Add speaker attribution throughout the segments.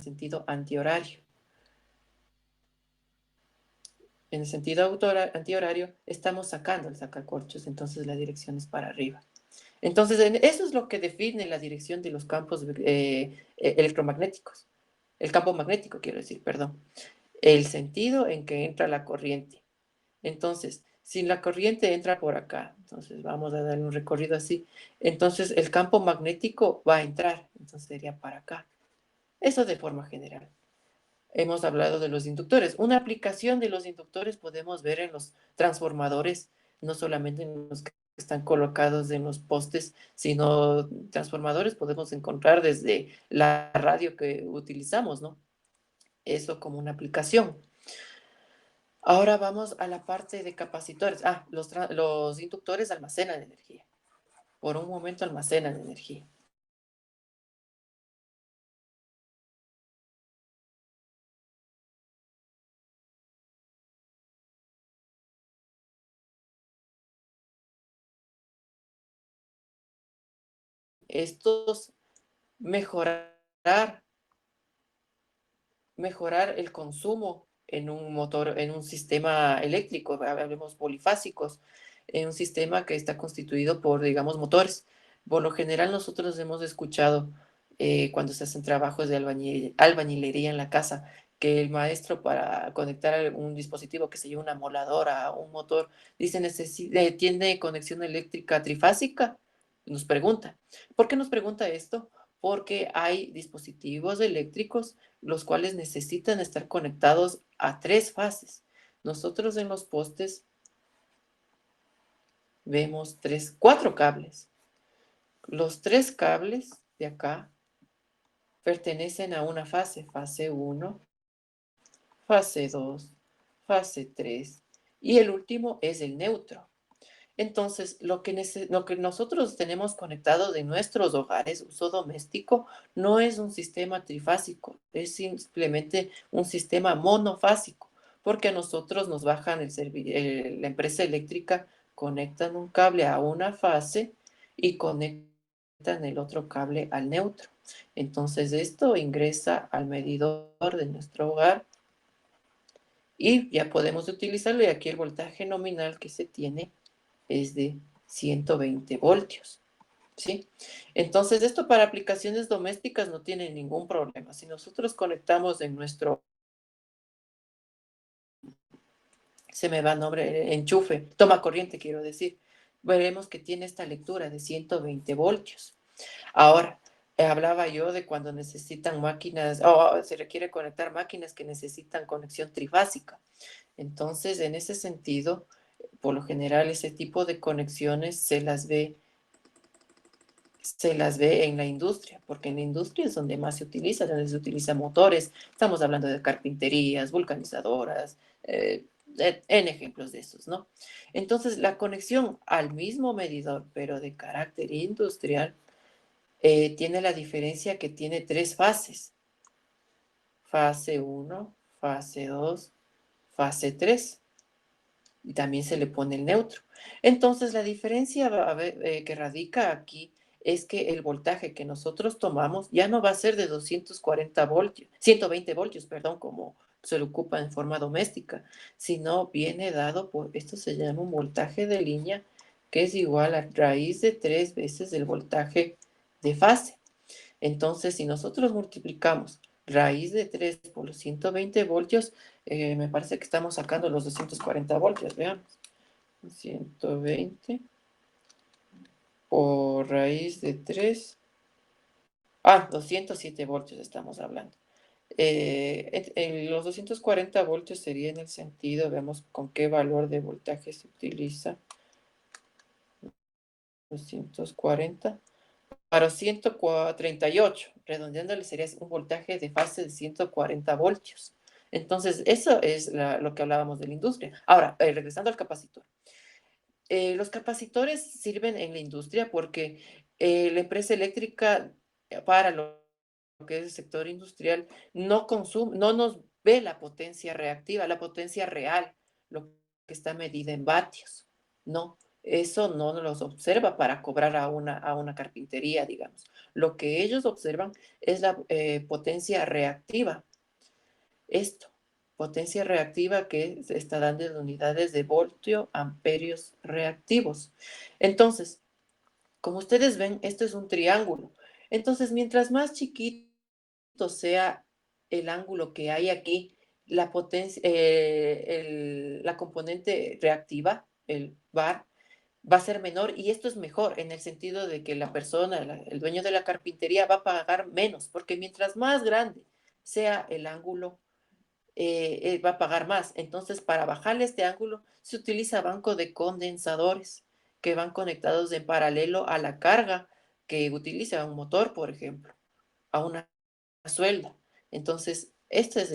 Speaker 1: sentido antihorario. En el sentido antihorario estamos sacando el sacacorchos, entonces la dirección es para arriba. Entonces, eso es lo que define la dirección de los campos electromagnéticos. El campo magnético, quiero decir, perdón. El sentido en que entra la corriente. Entonces, si la corriente entra por acá, entonces vamos a darle un recorrido así, entonces el campo magnético va a entrar, entonces sería para acá. Eso de forma general. Hemos hablado de los inductores. Una aplicación de los inductores podemos ver en los transformadores, no solamente en los que están colocados en los postes, sino transformadores podemos encontrar desde la radio que utilizamos, ¿no? Eso como una aplicación. Ahora vamos a la parte de capacitores. Los inductores almacenan energía. Por un momento almacenan energía. Estos mejorar mejorar el consumo en un motor, en un sistema eléctrico, hablemos polifásicos, en un sistema que está constituido por, digamos, motores. Por lo general nosotros hemos escuchado cuando se hacen trabajos de albañilería en la casa, que el maestro para conectar un dispositivo que se llama una moladora, un motor, dice, ¿tiene conexión eléctrica trifásica? Nos pregunta. ¿Por qué nos pregunta esto? Porque hay dispositivos eléctricos los cuales necesitan estar conectados a tres fases. Nosotros en los postes vemos cuatro cables. Los tres cables de acá pertenecen a una fase, fase uno, fase 2, fase 3 y el último es el neutro. Entonces, lo que nosotros tenemos conectado de nuestros hogares, uso doméstico, no es un sistema trifásico, es simplemente un sistema monofásico, porque a nosotros nos bajan la empresa eléctrica, conectan un cable a una fase y conectan el otro cable al neutro. Entonces, esto ingresa al medidor de nuestro hogar y ya podemos utilizarlo. Y aquí el voltaje nominal que se tiene es de 120 voltios, ¿sí? Entonces, esto para aplicaciones domésticas no tiene ningún problema. Si nosotros conectamos en nuestro, se me va el nombre, enchufe, toma corriente, quiero decir, veremos que tiene esta lectura de 120 voltios. Ahora, hablaba yo de cuando necesitan máquinas, o se requiere conectar máquinas que necesitan conexión trifásica. Entonces, en ese sentido, por lo general, ese tipo de conexiones se las ve en la industria, porque en la industria es donde se utilizan motores. Estamos hablando de carpinterías, vulcanizadoras, en ejemplos de esos, ¿no? Entonces, la conexión al mismo medidor, pero de carácter industrial, tiene la diferencia que tiene tres fases. Fase uno, fase 2, fase 3. Y también se le pone el neutro. Entonces, la diferencia que radica aquí es que el voltaje que nosotros tomamos ya no va a ser de 240 voltios, 120 voltios, perdón, como se lo ocupa en forma doméstica, sino viene dado por, esto se llama un voltaje de línea, que es igual a raíz de 3 veces el voltaje de fase. Entonces, si nosotros multiplicamos raíz de 3 por los 120 voltios, me parece que estamos sacando los 240 voltios, veamos. 120 por raíz de 3. 207 voltios estamos hablando. Los 240 voltios sería en el sentido, veamos con qué valor de voltaje se utiliza. 240 para 138, redondeándole sería un voltaje de fase de 140 voltios. Entonces, eso es lo que hablábamos de la industria. Ahora, regresando al capacitor. Los capacitores sirven en la industria porque la empresa eléctrica, para lo que es el sector industrial, no consume, no nos ve la potencia reactiva, la potencia real, lo que está medida en vatios, ¿no? eso no los observa para cobrar a una carpintería, digamos. Lo que ellos observan es la potencia reactiva. Esto, potencia reactiva que se está dando en unidades de voltio, amperios reactivos. Entonces, como ustedes ven, esto es un triángulo. Entonces, mientras más chiquito sea el ángulo que hay aquí, la potencia, la componente reactiva, el VAR, va a ser menor y esto es mejor en el sentido de que la persona, el dueño de la carpintería va a pagar menos, porque mientras más grande sea el ángulo, va a pagar más. Entonces, para bajarle este ángulo, se utiliza banco de condensadores que van conectados en paralelo a la carga que utiliza un motor, por ejemplo, a una suelda. Entonces, esto es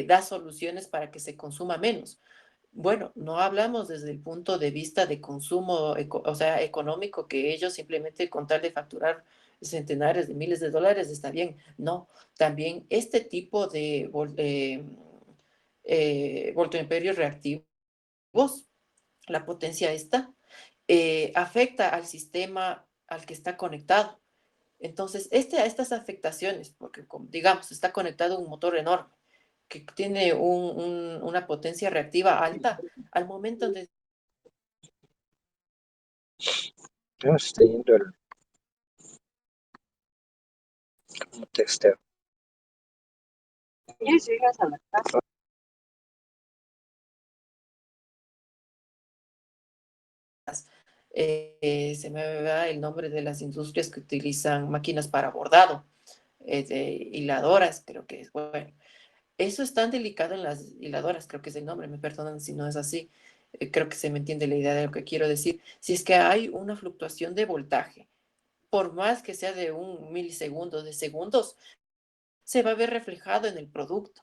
Speaker 1: da soluciones para que se consuma menos. Bueno, no hablamos desde el punto de vista de consumo, o sea, económico, que ellos simplemente con tal de facturar centenares de miles de dólares está bien. No, también este tipo de voltamperios reactivos, la potencia esta, afecta al sistema al que está conectado. Entonces, a estas afectaciones, porque digamos, está conectado a un motor enorme que tiene una potencia reactiva alta, al momento de
Speaker 2: No, está yendo el texteo. Y llegas a la casa.
Speaker 1: se me va el nombre de las industrias que utilizan máquinas para bordado, de hiladoras, creo que es, bueno, eso es tan delicado en las hiladoras, creo que es el nombre, me perdonan si no es así, creo que se me entiende la idea de lo que quiero decir. Si es que hay una fluctuación de voltaje, por más que sea de un milisegundo, de segundos, se va a ver reflejado en el producto.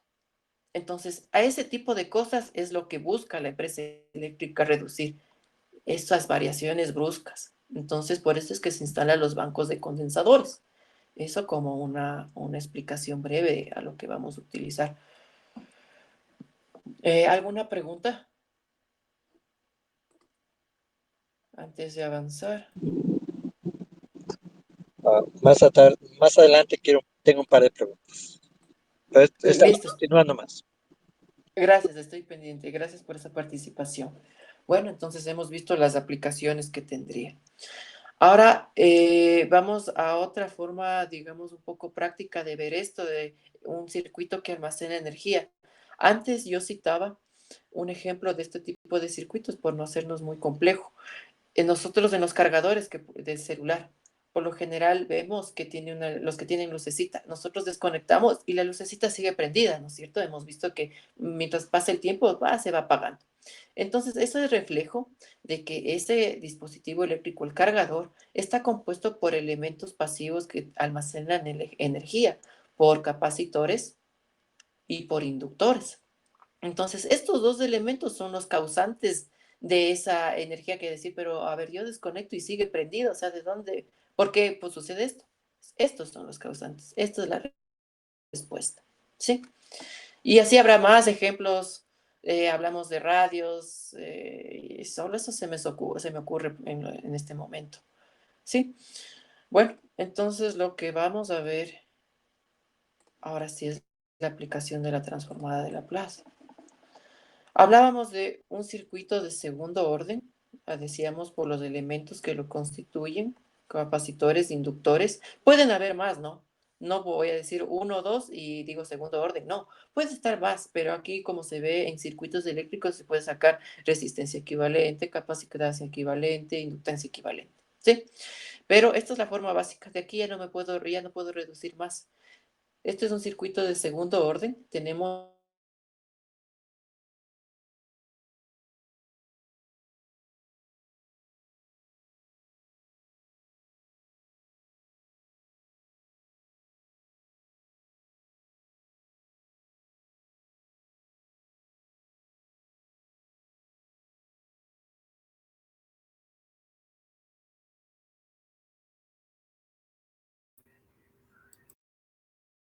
Speaker 1: Entonces, a ese tipo de cosas es lo que busca la empresa eléctrica reducir, esas variaciones bruscas. Entonces, por eso es que se instalan los bancos de condensadores. Eso como una explicación breve a lo que vamos a utilizar. ¿Alguna pregunta antes de avanzar?
Speaker 2: Más adelante tengo un par de preguntas. Pero estamos
Speaker 1: Listo.
Speaker 2: continuando más.
Speaker 1: Gracias, estoy pendiente. Gracias por esa participación. Bueno, entonces hemos visto las aplicaciones que tendría. Ahora vamos a otra forma, digamos, un poco práctica de ver esto de un circuito que almacena energía. Antes yo citaba un ejemplo de este tipo de circuitos por no hacernos muy complejo. Nosotros en los cargadores de celular, por lo general vemos que tiene los que tienen lucecita. Nosotros desconectamos y la lucecita sigue prendida, ¿no es cierto? Hemos visto que mientras pasa el tiempo se va apagando. Entonces, eso es reflejo de que ese dispositivo eléctrico, el cargador, está compuesto por elementos pasivos que almacenan energía, por capacitores y por inductores. Entonces, estos dos elementos son los causantes de esa energía que decir, pero a ver, yo desconecto y sigue prendido, o sea, ¿de dónde? ¿Por qué pues, sucede esto? Estos son los causantes, esta es la respuesta, ¿sí? Y así habrá más ejemplos, hablamos de radios, y solo eso se me ocurre en este momento, ¿sí? Bueno, entonces lo que vamos a ver ahora sí es la aplicación de la transformada de Laplace. Hablábamos de un circuito de segundo orden, decíamos por los elementos que lo constituyen, capacitores, inductores. Pueden haber más, ¿no? No voy a decir uno o dos y digo segundo orden, no, puede estar más, pero aquí como se ve en circuitos eléctricos se puede sacar resistencia equivalente, capacitancia equivalente, inductancia equivalente, ¿sí? Pero esta es la forma básica, de aquí ya no puedo reducir más. Este es un circuito de segundo orden, tenemos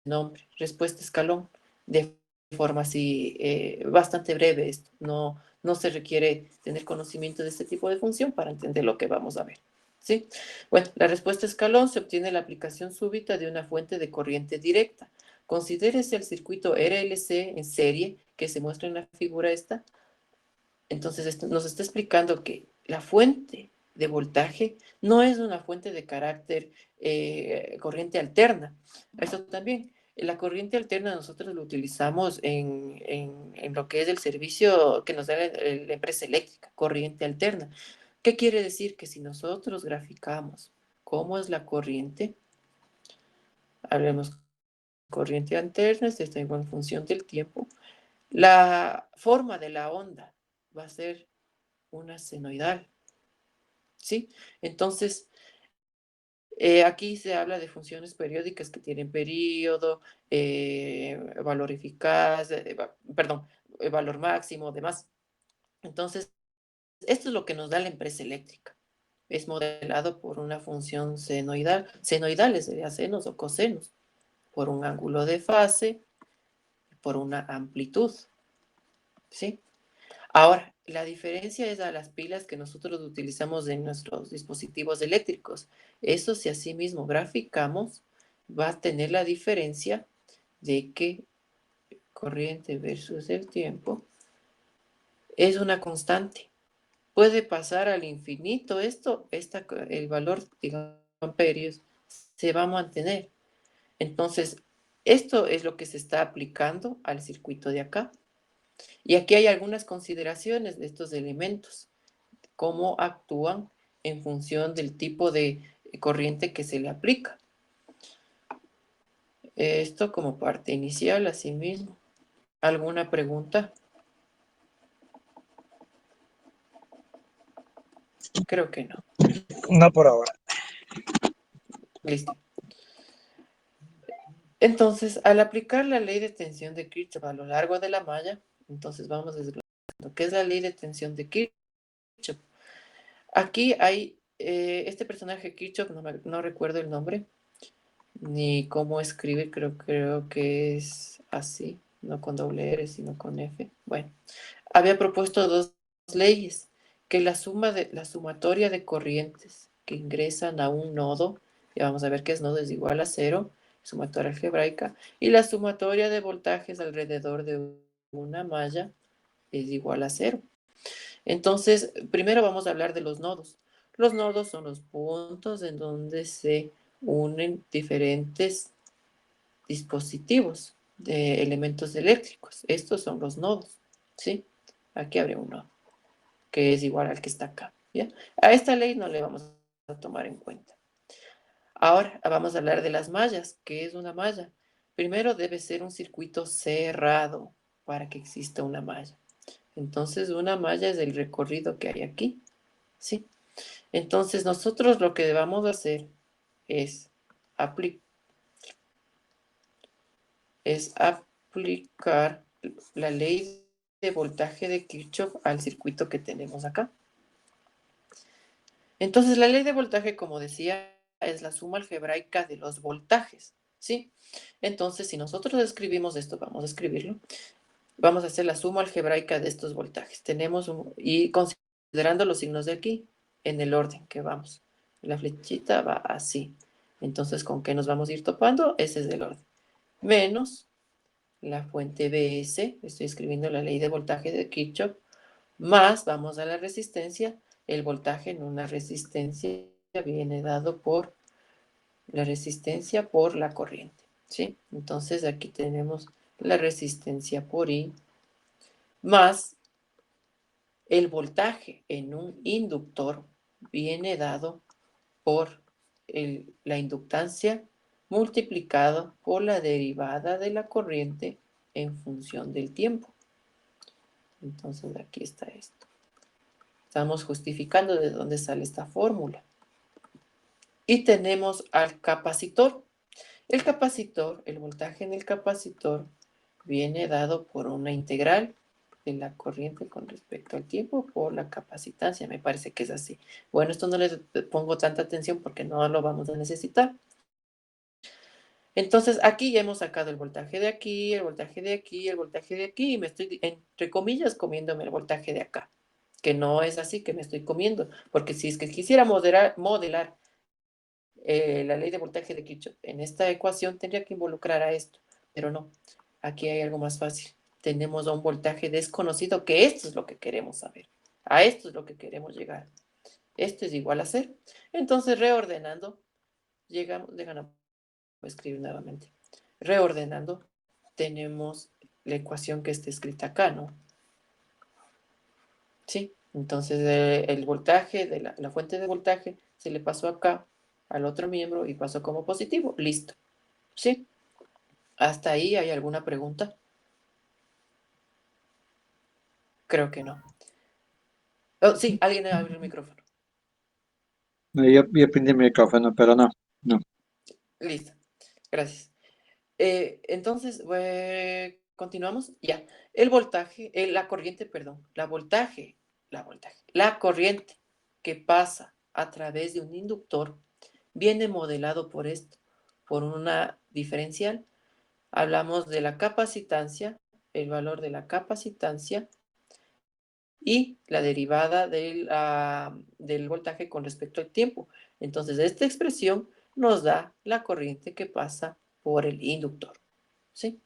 Speaker 1: nombre, respuesta escalón, de forma así bastante breve esto. No se requiere tener conocimiento de este tipo de función para entender lo que vamos a ver. ¿Sí? Bueno, la respuesta escalón se obtiene la aplicación súbita de una fuente de corriente directa. Considérese el circuito RLC en serie que se muestra en la figura esta. Entonces, esto nos está explicando que la fuente de voltaje no es una fuente de carácter corriente alterna. Eso también. La corriente alterna nosotros lo utilizamos en lo que es el servicio que nos da la empresa eléctrica, corriente alterna. ¿Qué quiere decir? Que si nosotros graficamos cómo es la corriente, hablemos corriente alterna, esto está en función del tiempo, la forma de la onda va a ser una senoidal, ¿sí? Entonces, aquí se habla de funciones periódicas que tienen periodo, valor eficaz, perdón, valor máximo, demás. Entonces, esto es lo que nos da la empresa eléctrica. Es modelado por una función senoidal, senoidales sería senos o cosenos, por un ángulo de fase, por una amplitud, ¿sí? Ahora, la diferencia es a las pilas que nosotros utilizamos en nuestros dispositivos eléctricos. Eso, si así mismo graficamos, va a tener la diferencia de que corriente versus el tiempo es una constante. Puede pasar al infinito el valor, digamos, amperios, se va a mantener. Entonces, esto es lo que se está aplicando al circuito de acá. Y aquí hay algunas consideraciones de estos elementos, cómo actúan en función del tipo de corriente que se le aplica. Esto como parte inicial, asimismo. ¿Alguna pregunta? Creo que no.
Speaker 2: No por ahora.
Speaker 1: Listo. Entonces, al aplicar la ley de tensión de Kirchhoff a lo largo de la malla, entonces vamos desglosando. ¿Qué es la ley de tensión de Kirchhoff? Aquí hay este personaje Kirchhoff, no recuerdo el nombre, ni cómo escribir, creo que es así, no con doble R, sino con F. Bueno, había propuesto dos leyes, que la sumatoria de corrientes que ingresan a un nodo, ya vamos a ver que es nodo es igual a cero, sumatoria algebraica, y la sumatoria de voltajes alrededor de una malla es igual a cero. Entonces, primero vamos a hablar de los nodos. Los nodos son los puntos en donde se unen diferentes dispositivos de elementos eléctricos. Estos son los nodos, ¿sí? Aquí habría un nodo, que es igual al que está acá, ¿ya? A esta ley no le vamos a tomar en cuenta. Ahora vamos a hablar de las mallas. ¿Qué es una malla? Primero debe ser un circuito cerrado para que exista una malla. Entonces, una malla es el recorrido que hay aquí, ¿sí? Entonces, nosotros lo que vamos a hacer es, apli es aplicar la ley de voltaje de Kirchhoff al circuito que tenemos acá. Entonces, la ley de voltaje, como decía, es la suma algebraica de los voltajes, ¿sí? Entonces, si nosotros escribimos esto, vamos a escribirlo, vamos a hacer la suma algebraica de estos voltajes. Y considerando los signos de aquí, en el orden que vamos. La flechita va así. Entonces, ¿con qué nos vamos a ir topando? Ese es el orden. Menos la fuente BS, estoy escribiendo la ley de voltaje de Kirchhoff, más vamos a la resistencia, el voltaje en una resistencia viene dado por la resistencia por la corriente, ¿sí? Entonces aquí tenemos la resistencia por I más el voltaje en un inductor viene dado por la inductancia multiplicado por la derivada de la corriente en función del tiempo. Entonces aquí está esto. Estamos justificando de dónde sale esta fórmula. Y tenemos al capacitor. El capacitor, el voltaje en el capacitor, viene dado por una integral de la corriente con respecto al tiempo por la capacitancia. Me parece que es así. Bueno, esto no les pongo tanta atención porque no lo vamos a necesitar. Entonces, aquí ya hemos sacado el voltaje de aquí, el voltaje de aquí, el voltaje de aquí, y me estoy, entre comillas, comiéndome el voltaje de acá, que no es así que me estoy comiendo, porque si es que quisiera modelar la ley de voltaje de Kirchhoff en esta ecuación, tendría que involucrar a esto, pero no, aquí hay algo más fácil. Tenemos a un voltaje desconocido, que esto es lo que queremos saber, a esto es lo que queremos llegar. Esto es igual a cero. Entonces, reordenando, llegamos, déjame escribir nuevamente. Reordenando, tenemos la ecuación que está escrita acá, ¿no? Sí, entonces el voltaje de la fuente de voltaje se le pasó acá al otro miembro y pasó como positivo. Listo. ¿Sí? ¿Hasta ahí hay alguna pregunta? Creo que no. Oh, sí, alguien abre el micrófono.
Speaker 2: No, yo prendí el micrófono, pero no, no.
Speaker 1: Listo. Gracias. Entonces, continuamos. Ya. El voltaje, la corriente, perdón, la corriente que pasa a través de un inductor viene modelado por esto, por una diferencial. Hablamos de la capacitancia, el valor de la capacitancia y la derivada del voltaje con respecto al tiempo. Entonces, esta expresión nos da la corriente que pasa por el inductor. ¿Sí?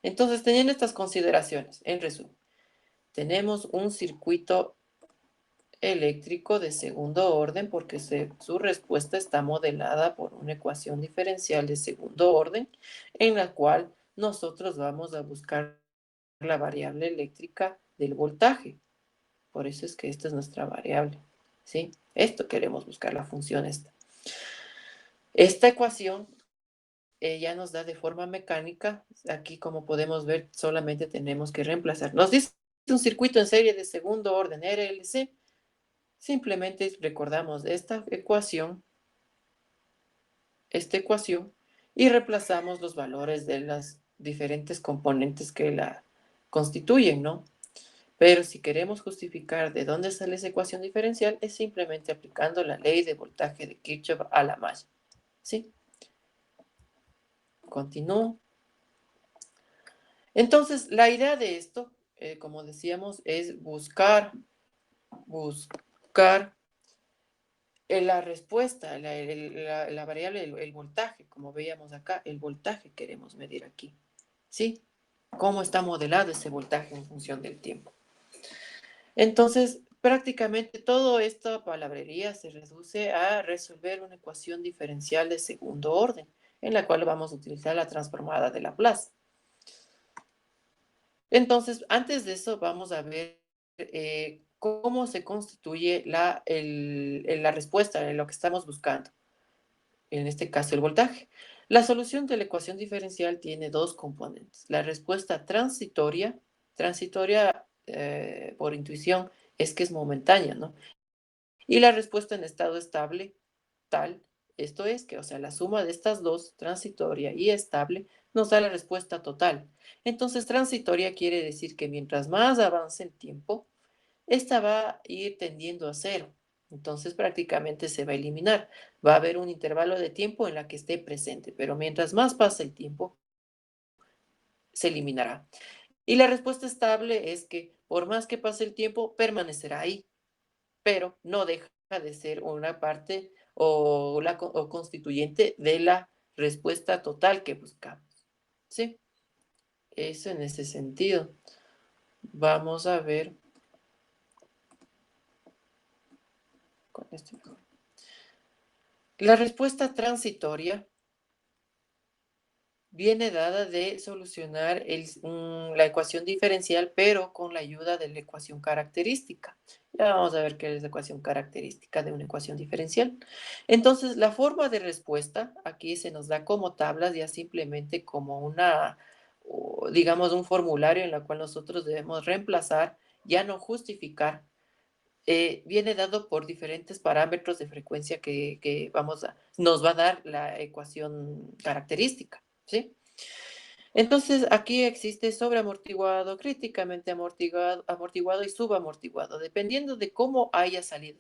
Speaker 1: Entonces, teniendo estas consideraciones, en resumen, tenemos un circuito eléctrico de segundo orden porque su respuesta está modelada por una ecuación diferencial de segundo orden en la cual nosotros vamos a buscar la variable eléctrica del voltaje. Por eso es que esta es nuestra variable. ¿Sí? Esto queremos buscar, la función esta. Esta ecuación ya nos da de forma mecánica. Aquí, como podemos ver, solamente tenemos que reemplazar. Nos dice un circuito en serie de segundo orden, RLC. Simplemente recordamos esta ecuación, y reemplazamos los valores de las diferentes componentes que la constituyen, ¿no? Pero si queremos justificar de dónde sale esa ecuación diferencial, es simplemente aplicando la ley de voltaje de Kirchhoff a la malla. ¿Sí? Continúo. Entonces, la idea de esto, como decíamos, es buscar la respuesta, la variable, el voltaje, como veíamos acá, el voltaje queremos medir aquí. ¿Sí? ¿Cómo está modelado ese voltaje en función del tiempo? Entonces, prácticamente toda esta palabrería se reduce a resolver una ecuación diferencial de segundo orden, en la cual vamos a utilizar la transformada de Laplace. Entonces, antes de eso, vamos a ver cómo se constituye la respuesta de lo que estamos buscando, en este caso el voltaje. La solución de la ecuación diferencial tiene dos componentes. La respuesta transitoria por intuición es que es momentánea, ¿no? Y la respuesta en estado estable, tal, esto es que, o sea, la suma de estas dos, transitoria y estable, nos da la respuesta total. Entonces, transitoria quiere decir que mientras más avance el tiempo, esta va a ir tendiendo a cero. Entonces, prácticamente se va a eliminar. Va a haber un intervalo de tiempo en la que esté presente, pero mientras más pasa el tiempo, se eliminará. Y la respuesta estable es que por más que pase el tiempo, permanecerá ahí, pero no deja de ser una parte o constituyente de la respuesta total que buscamos. ¿Sí? Eso en ese sentido. Vamos a ver con esto mejor. La respuesta transitoria viene dada de solucionar la ecuación diferencial, pero con la ayuda de la ecuación característica. Ya vamos a ver qué es la ecuación característica de una ecuación diferencial. Entonces, la forma de respuesta aquí se nos da como tablas, ya simplemente como digamos, un formulario en el cual nosotros debemos reemplazar, ya no justificar. Viene dado por diferentes parámetros de frecuencia que nos va a dar la ecuación característica. ¿Sí? Entonces, aquí existe sobreamortiguado, críticamente amortiguado y subamortiguado. Dependiendo de cómo haya salido,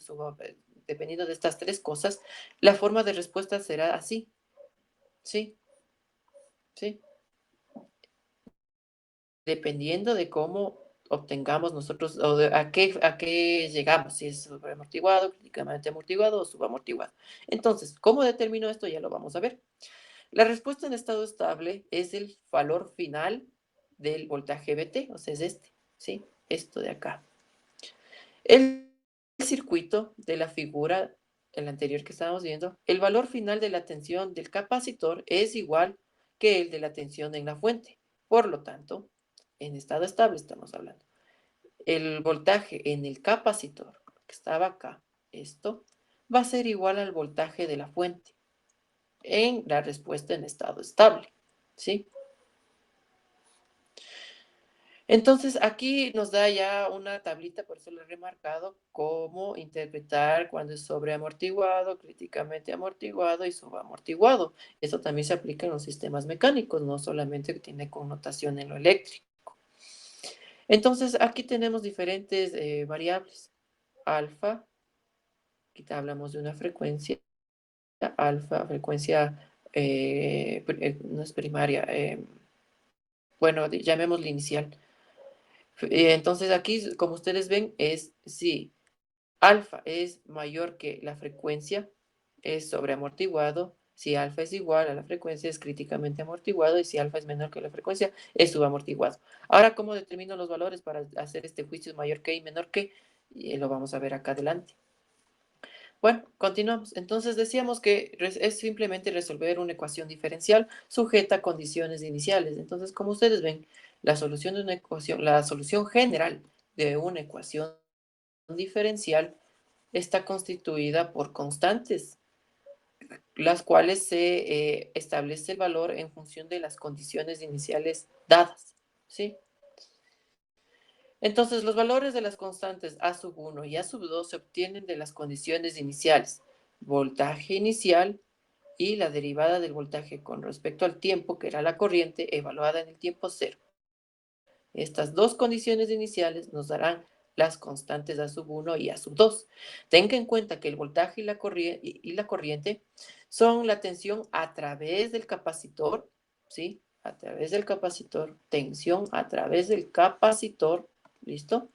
Speaker 1: dependiendo de estas tres cosas, la forma de respuesta será así, ¿sí? ¿sí? Dependiendo de cómo obtengamos nosotros o a qué llegamos, si es sobreamortiguado, críticamente amortiguado o subamortiguado. Entonces, ¿cómo determino esto? Ya lo vamos a ver. La respuesta en estado estable es el valor final del voltaje VT, o sea, es este, ¿sí? Esto de acá. El circuito de la figura, el anterior que estábamos viendo, el valor final de la tensión del capacitor es igual que el de la tensión en la fuente. Por lo tanto, en estado estable estamos hablando. El voltaje en el capacitor, que estaba acá, esto, va a ser igual al voltaje de la fuente en la respuesta en estado estable, ¿sí? Entonces, aquí nos da ya una tablita, por eso lo he remarcado, cómo interpretar cuando es sobreamortiguado, críticamente amortiguado y subamortiguado. Eso también se aplica en los sistemas mecánicos, no solamente que tiene connotación en lo eléctrico. Entonces, aquí tenemos diferentes variables. Alfa, aquí hablamos de una frecuencia, alfa, frecuencia, no es primaria, bueno, llamémosle inicial. Entonces aquí, como ustedes ven, es si alfa es mayor que la frecuencia, es sobreamortiguado. Si alfa es igual a la frecuencia, es críticamente amortiguado. Y si alfa es menor que la frecuencia, es subamortiguado. Ahora, ¿cómo determino los valores para hacer este juicio mayor que y menor que? Y lo vamos a ver acá adelante. Bueno, continuamos. Entonces decíamos que es simplemente resolver una ecuación diferencial sujeta a condiciones iniciales. Entonces, como ustedes ven, la solución de una ecuación, la solución general de una ecuación diferencial está constituida por constantes, las cuales se establece el valor en función de las condiciones iniciales dadas, ¿sí? Entonces, los valores de las constantes A sub 1 y A sub 2 se obtienen de las condiciones iniciales, voltaje inicial y la derivada del voltaje con respecto al tiempo, que era la corriente, evaluada en el tiempo cero. Estas dos condiciones iniciales nos darán las constantes A sub 1 y A sub 2. Tenga en cuenta que el voltaje y la corriente son la tensión a través del capacitor, ¿sí? A través del capacitor, tensión a través del capacitor, ¿listo?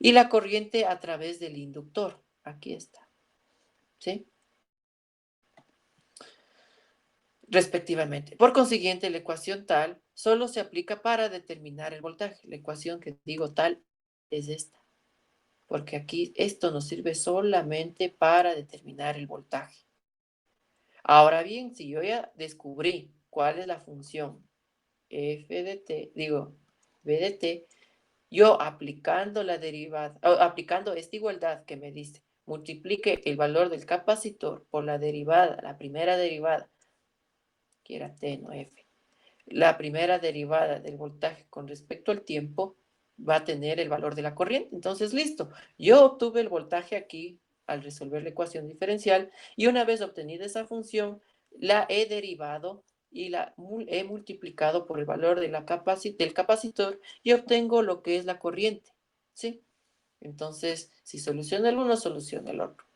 Speaker 1: Y la corriente a través del inductor, aquí está, ¿sí? Respectivamente. Por consiguiente, la ecuación tal solo se aplica para determinar el voltaje. La ecuación que digo tal es esta, porque aquí esto nos sirve solamente para determinar el voltaje. Ahora bien, si yo ya descubrí cuál es la función f de t, digo, v de t, yo aplicando la derivada, aplicando esta igualdad que me dice, multiplique el valor del capacitor por la derivada, la primera derivada, que era t, no f. La primera derivada del voltaje con respecto al tiempo va a tener el valor de la corriente. Entonces, listo. Yo obtuve el voltaje aquí al resolver la ecuación diferencial y una vez obtenida esa función, la he derivado y la he multiplicado por el valor de del capacitor y obtengo lo que es la corriente. ¿Sí? Entonces, si soluciona el uno, soluciona el otro.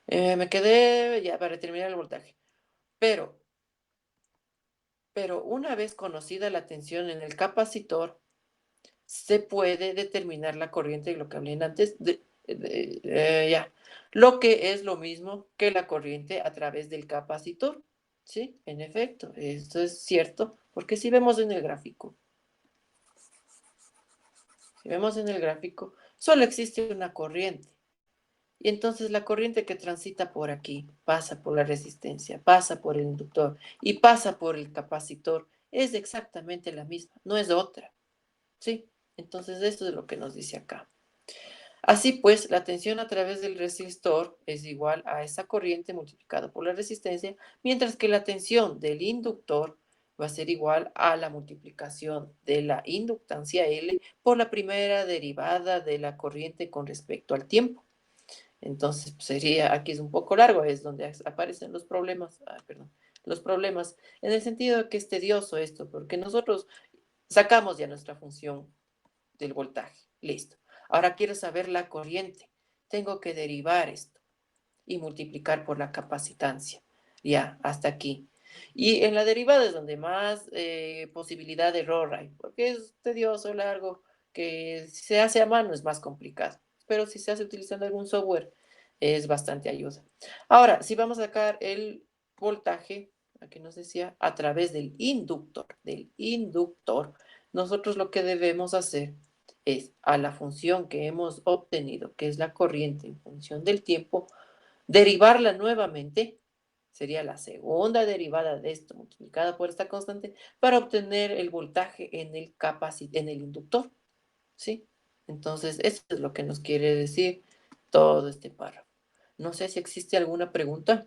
Speaker 1: Me quedé ya para determinar el voltaje. Pero una vez conocida la tensión en el capacitor, se puede determinar la corriente, de lo que hablé antes, ya, lo que es lo mismo que la corriente a través del capacitor. Sí, en efecto, esto es cierto, porque si vemos en el gráfico, solo existe una corriente. Y entonces la corriente que transita por aquí pasa por la resistencia, pasa por el inductor y pasa por el capacitor. Es exactamente la misma, no es otra. ¿Sí? Entonces esto es lo que nos dice acá. Así pues, la tensión a través del resistor es igual a esa corriente multiplicada por la resistencia, mientras que la tensión del inductor va a ser igual a la multiplicación de la inductancia L por la primera derivada de la corriente con respecto al tiempo. Entonces, pues, sería, aquí es un poco largo, es donde aparecen los problemas, perdón, los problemas, en el sentido de que es tedioso esto, porque nosotros sacamos ya nuestra función del voltaje, listo. Ahora quiero saber la corriente, tengo que derivar esto y multiplicar por la capacitancia, ya, hasta aquí. Y en la derivada es donde más posibilidad de error hay, porque es tedioso, largo, que si se hace a mano es más complicado, pero si se hace utilizando algún software es bastante ayuda. Ahora, si vamos a sacar el voltaje, aquí nos decía, a través del inductor, nosotros lo que debemos hacer es a la función que hemos obtenido, que es la corriente en función del tiempo, derivarla nuevamente, sería la segunda derivada de esto multiplicada por esta constante, para obtener el voltaje en el inductor, ¿sí? Entonces, eso es lo que nos quiere decir todo este párrafo. No sé si existe alguna pregunta.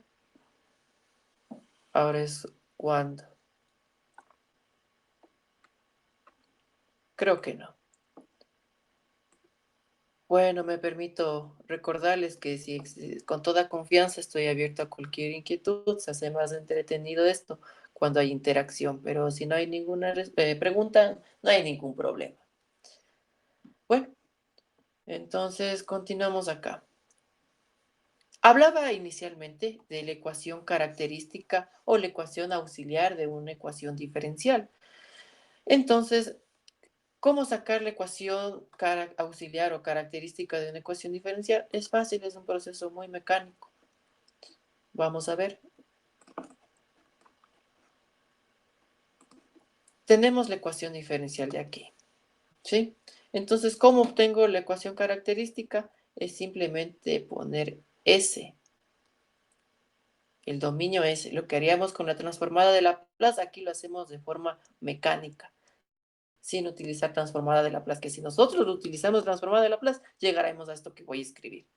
Speaker 1: Ahora es cuando. Creo que no. Bueno, me permito recordarles que si con toda confianza estoy abierto a cualquier inquietud, se hace más entretenido esto cuando hay interacción, pero si no hay ninguna pregunta, no hay ningún problema. Bueno, entonces continuamos acá. Hablaba inicialmente de la ecuación característica o la ecuación auxiliar de una ecuación diferencial. Entonces, ¿cómo sacar la ecuación auxiliar o característica de una ecuación diferencial? Es fácil, es un proceso muy mecánico. Vamos a ver. Tenemos la ecuación diferencial de aquí, ¿sí? Entonces, ¿cómo obtengo la ecuación característica? Es simplemente poner S, el dominio S. Lo que haríamos con la transformada de Laplace, aquí lo hacemos de forma mecánica, sin utilizar transformada de Laplace, que si nosotros utilizamos transformada de Laplace, llegaremos a esto que voy a escribir.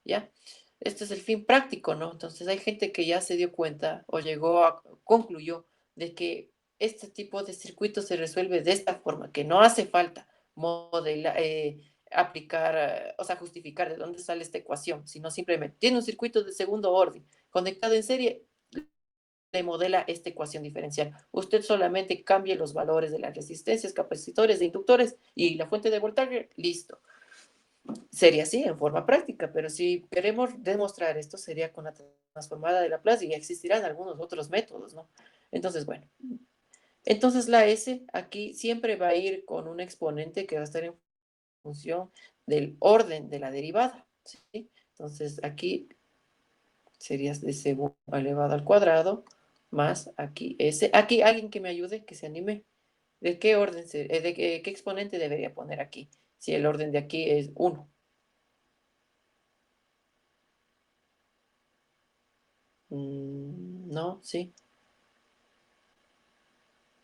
Speaker 1: ¿Ya? Este es el fin práctico, ¿no? Entonces hay gente que ya se dio cuenta o concluyó de que este tipo de circuito se resuelve de esta forma, que no hace falta aplicar, o sea, justificar de dónde sale esta ecuación, sino simplemente tiene un circuito de segundo orden conectado en serie, le modela esta ecuación diferencial. Usted solamente cambie los valores de las resistencias, capacitores, de inductores y la fuente de voltaje, listo. Sería así en forma práctica, pero si queremos demostrar esto sería con la transformada de Laplace y existirán algunos otros métodos, ¿no? Entonces, bueno, entonces la S aquí siempre va a ir con un exponente que va a estar en función del orden de la derivada, ¿sí? Entonces aquí sería de C elevado al cuadrado más aquí S. Aquí alguien que me ayude, que se anime. ¿De qué orden, qué exponente debería poner aquí? Si el orden de aquí es 1. No, sí.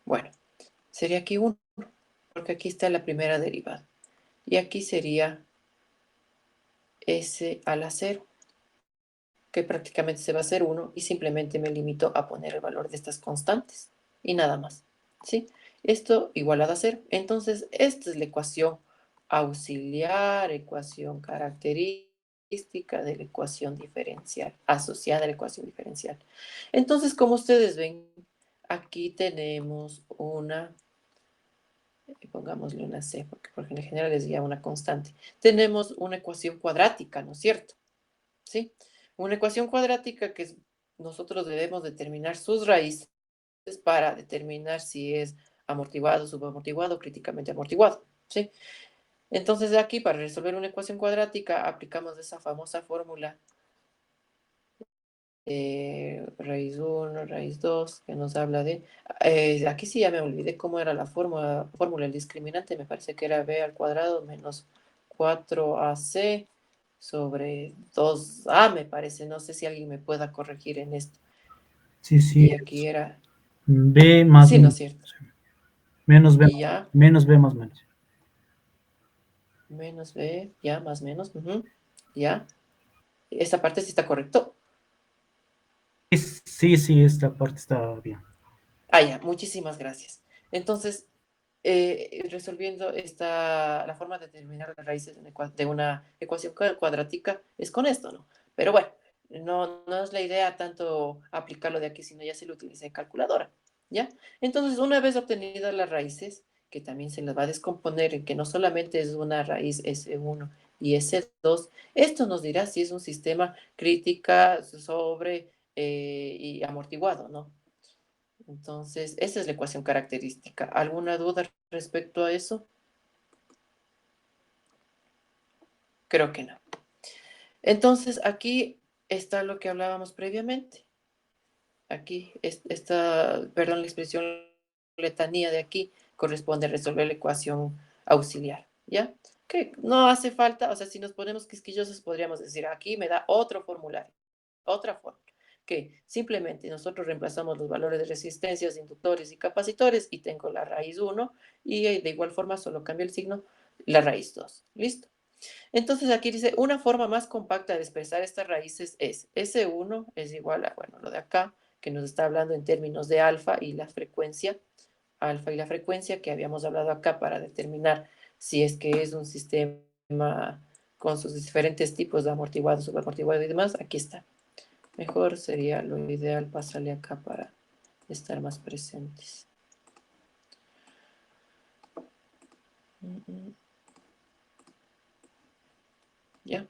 Speaker 1: Bueno, sería aquí 1, porque aquí está la primera derivada. Y aquí sería S a la 0, que prácticamente se va a hacer 1, y simplemente me limito a poner el valor de estas constantes. Y nada más. ¿Sí? Esto igualado a 0. Entonces, esta es la ecuación auxiliar, ecuación característica de la ecuación diferencial, asociada a la ecuación diferencial. Entonces, como ustedes ven, aquí tenemos una, pongámosle una C, porque por en general es ya una constante. Tenemos una ecuación cuadrática, ¿no es cierto? ¿Sí? Una ecuación cuadrática que nosotros debemos determinar sus raíces para determinar si es amortiguado, subamortiguado, críticamente amortiguado, ¿sí? Entonces aquí para resolver una ecuación cuadrática aplicamos esa famosa fórmula raíz 1, raíz 2, que nos habla de... aquí sí ya me olvidé cómo era la fórmula, el discriminante, me parece que era b al cuadrado menos 4ac sobre 2a, me parece, no sé si alguien me pueda corregir en esto.
Speaker 3: Sí, sí,
Speaker 1: Y aquí era...
Speaker 3: B más
Speaker 1: Sí, ¿no es
Speaker 3: menos.
Speaker 1: cierto?
Speaker 3: Menos B,
Speaker 1: Y ya,
Speaker 3: menos B más menos.
Speaker 1: menos b, ya, más menos, ya. Esa parte sí está correcto.
Speaker 3: Sí, sí, esta parte está bien.
Speaker 1: Ah, ya, muchísimas gracias. Entonces, resolviendo la forma de determinar las raíces de una ecuación cuadrática es con esto, ¿no? Pero bueno, no es la idea tanto aplicarlo de aquí, sino ya se lo utiliza en calculadora, ¿ya? Entonces, una vez obtenidas las raíces, que también se las va a descomponer en que no solamente es una raíz S1 y S2, esto nos dirá si es un sistema crítica sobre y amortiguado, ¿no? Entonces, esa es la ecuación característica. ¿Alguna duda respecto a eso? Creo que no. Entonces, aquí está lo que hablábamos previamente. Aquí, perdón, la expresión letanía de aquí corresponde a resolver la ecuación auxiliar, ¿ya? Que no hace falta, o sea, si nos ponemos quisquillosos, podríamos decir, aquí me da otro formulario, otra forma, que simplemente nosotros reemplazamos los valores de resistencias, inductores y capacitores y tengo la raíz 1 y de igual forma solo cambio el signo, la raíz 2. ¿Listo? Entonces aquí dice, una forma más compacta de expresar estas raíces es S1 es igual a, bueno, lo de acá, que nos está hablando en términos de alfa y la frecuencia que habíamos hablado acá para determinar si es que es un sistema con sus diferentes tipos de amortiguado, subamortiguado y demás. Aquí está. Mejor sería lo ideal pasarle acá para estar más presentes. ¿Ya?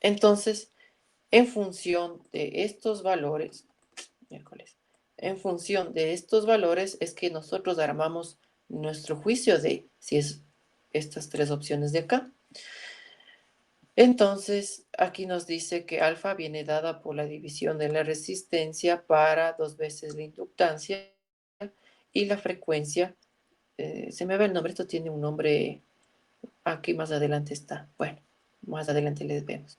Speaker 1: Entonces, en función de estos valores, miércoles, en función de estos valores es que nosotros armamos nuestro juicio de si es estas tres opciones de acá. Entonces, aquí nos dice que alfa viene dada por la división de la resistencia para 2 veces la inductancia y la frecuencia, se me ve el nombre, esto tiene un nombre, aquí más adelante está, bueno, más adelante les vemos,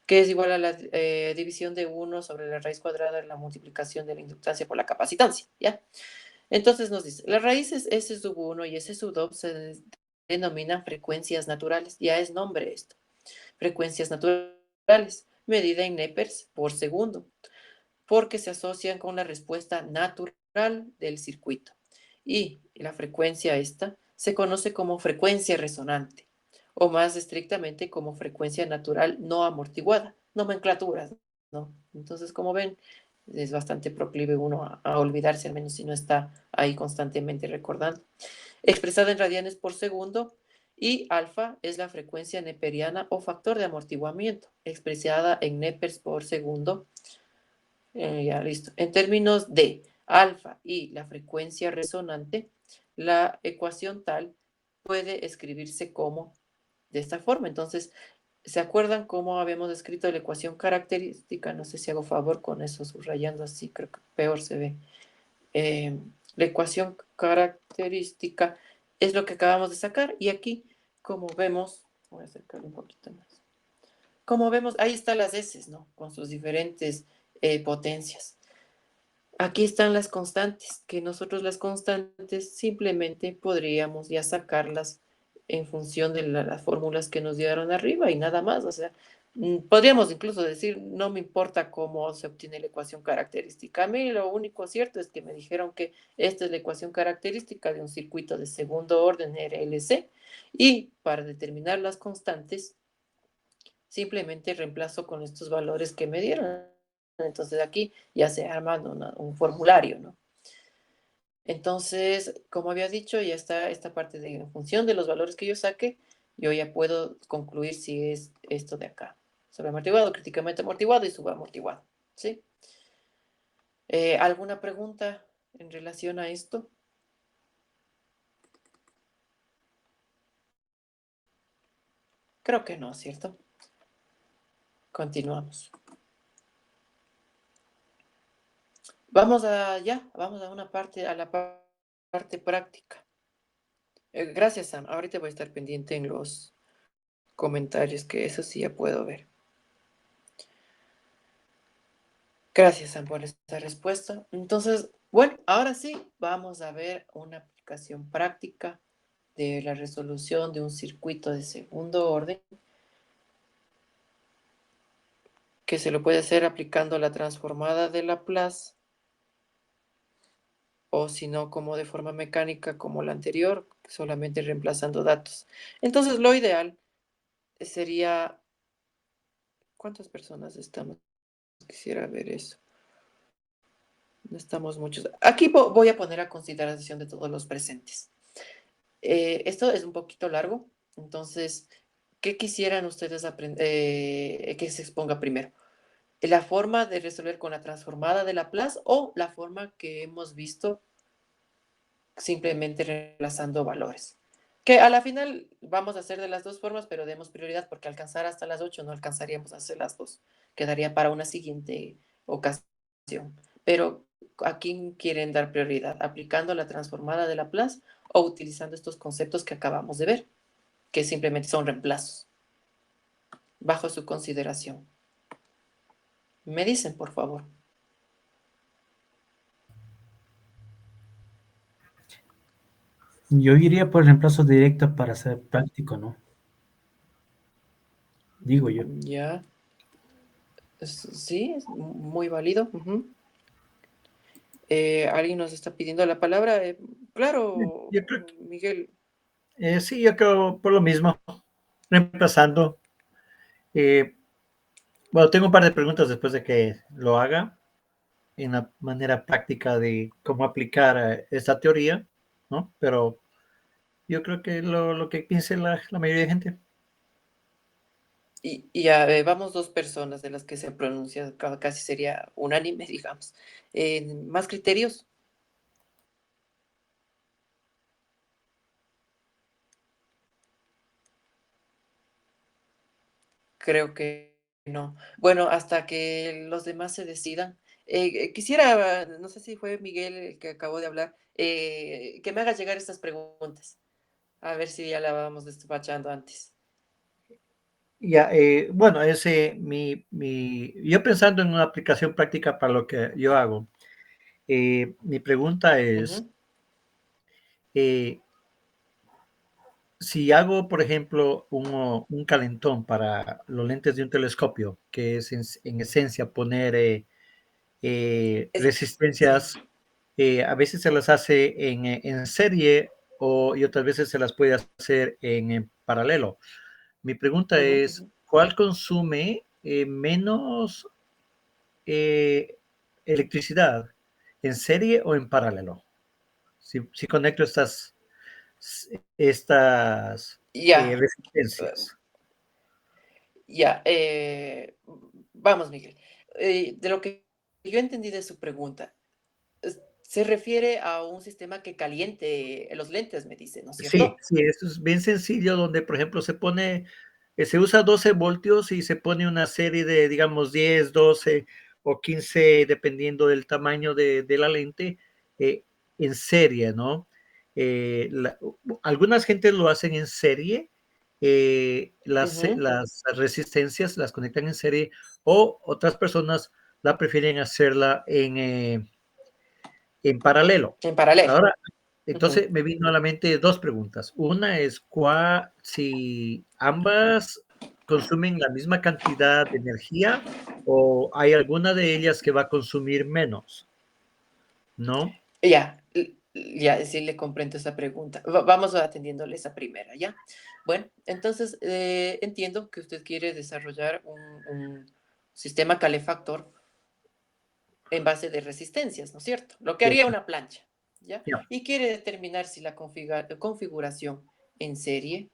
Speaker 1: que es igual a la división de 1 sobre la raíz cuadrada de la multiplicación de la inductancia por la capacitancia, ¿ya? Entonces nos dice, las raíces S sub 1 y S sub 2 se denominan frecuencias naturales, ya es nombre esto, frecuencias naturales, medida en nepers por segundo, porque se asocian con la respuesta natural del circuito. Y la frecuencia esta se conoce como frecuencia resonante, o más estrictamente como frecuencia natural no amortiguada, nomenclaturas, ¿no? Entonces, como ven, es bastante proclive uno a olvidarse, al menos si no está ahí constantemente recordando. Expresada en radianes por segundo, y alfa es la frecuencia neperiana o factor de amortiguamiento, expresada en nepers por segundo. Ya, listo. En términos de alfa y la frecuencia resonante, la ecuación tal puede escribirse como de esta forma. Entonces, ¿se acuerdan cómo habíamos escrito la ecuación característica? No sé si hago favor con eso, subrayando así, creo que peor se ve. Eh, la ecuación característica es lo que acabamos de sacar y aquí, como vemos, voy a acercar un poquito más. Como vemos, ahí están las S, ¿no? Con sus diferentes potencias. Aquí están las constantes, que nosotros las constantes simplemente podríamos ya sacarlas en función de las fórmulas que nos dieron arriba y nada más. O sea, podríamos incluso decir, no me importa cómo se obtiene la ecuación característica. A mí lo único cierto es que me dijeron que esta es la ecuación característica de un circuito de segundo orden RLC y para determinar las constantes simplemente reemplazo con estos valores que me dieron. Entonces aquí ya se arma un formulario, ¿no? Entonces, como había dicho, ya está esta parte de en función de los valores que yo saque, yo ya puedo concluir si es esto de acá. Sobreamortiguado, críticamente amortiguado y subamortiguado, ¿sí? ¿Alguna pregunta en relación a esto? Creo que no, ¿cierto? Continuamos. Vamos a una parte, a la parte práctica. Gracias, Sam. Ahorita voy a estar pendiente en los comentarios, que eso sí ya puedo ver. Gracias, Sam, por esta respuesta. Entonces, bueno, ahora sí, vamos a ver una aplicación práctica de la resolución de un circuito de segundo orden, que se lo puede hacer aplicando la transformada de Laplace, o si no, como de forma mecánica, como la anterior, solamente reemplazando datos. Entonces, lo ideal sería... ¿Cuántas personas estamos? Quisiera ver eso. No estamos muchos. Aquí voy a poner a consideración de todos los presentes. Esto es un poquito largo, entonces, ¿qué quisieran ustedes aprender? Que se exponga primero. la forma de resolver con la transformada de Laplace o la forma que hemos visto simplemente reemplazando valores. Que a la final vamos a hacer de las dos formas, pero demos prioridad porque alcanzar hasta las 8 no alcanzaríamos a hacer las dos. Quedaría para una siguiente ocasión. Pero ¿a quién quieren dar prioridad? ¿Aplicando la transformada de Laplace o utilizando estos conceptos que acabamos de ver, que simplemente son reemplazos? Bajo su consideración. Me dicen, por favor.
Speaker 3: Yo iría por reemplazo directo para ser práctico, ¿no? Digo yo.
Speaker 1: Ya. Sí, es muy válido. ¿Alguien nos está pidiendo la palabra? Claro,
Speaker 2: Yo creo
Speaker 1: Miguel.
Speaker 2: sí, yo creo por lo mismo, reemplazando. Eh, bueno, tengo un par de preguntas después de que lo haga en la manera práctica de cómo aplicar esta teoría, ¿no? Pero yo creo que lo que piense la mayoría de gente.
Speaker 1: Y ya vamos dos personas de las que se pronuncia, casi sería unánime, digamos. ¿Más criterios? Creo que no. Bueno, hasta que los demás se decidan. Quisiera, no sé si fue Miguel el que acabó de hablar, que me haga llegar estas preguntas. A ver si ya la vamos despachando antes.
Speaker 2: Ya, bueno, yo pensando en una aplicación práctica para lo que yo hago, mi pregunta es,
Speaker 1: Ujú,
Speaker 2: eh, si hago, por ejemplo, un calentón para los lentes de un telescopio, que es en esencia poner
Speaker 1: sí.
Speaker 2: resistencias, a veces se las hace en serie y otras veces se las puede hacer en paralelo. Mi pregunta
Speaker 1: Ujú,
Speaker 2: es,
Speaker 1: ujú.
Speaker 2: ¿cuál consume menos electricidad, en serie o en paralelo? Si conecto estas
Speaker 1: Ya, eh,
Speaker 2: resistencias.
Speaker 1: ya. Vamos, Miguel. De lo que yo entendí de su pregunta, se refiere a un sistema que caliente los lentes, me dice, ¿no es
Speaker 2: Sí,
Speaker 1: cierto?
Speaker 2: sí, esto es bien sencillo, donde, por ejemplo, se usa 12 voltios y se pone una serie de, digamos, 10, 12 o 15, dependiendo del tamaño de la lente, eh, en serie, ¿no? Algunas gentes lo hacen en serie,
Speaker 1: Ujú,
Speaker 2: las resistencias las conectan en serie, o otras personas la prefieren hacerla en paralelo.
Speaker 1: en paralelo.
Speaker 2: Ahora,
Speaker 1: Ujú.
Speaker 2: entonces me vino a la mente dos preguntas. Una es si ambas consumen la misma cantidad de energía o hay alguna de ellas que va a consumir menos, ¿no?
Speaker 1: Ya, ya, sí le comprendo esa pregunta. Vamos atendiéndole esa primera, ¿ya? Bueno, entonces entiendo que usted quiere desarrollar un sistema calefactor en base de resistencias, ¿no es cierto? Lo que haría una plancha, ¿ya?
Speaker 2: Ya,
Speaker 1: Y quiere determinar si la configuración en serie,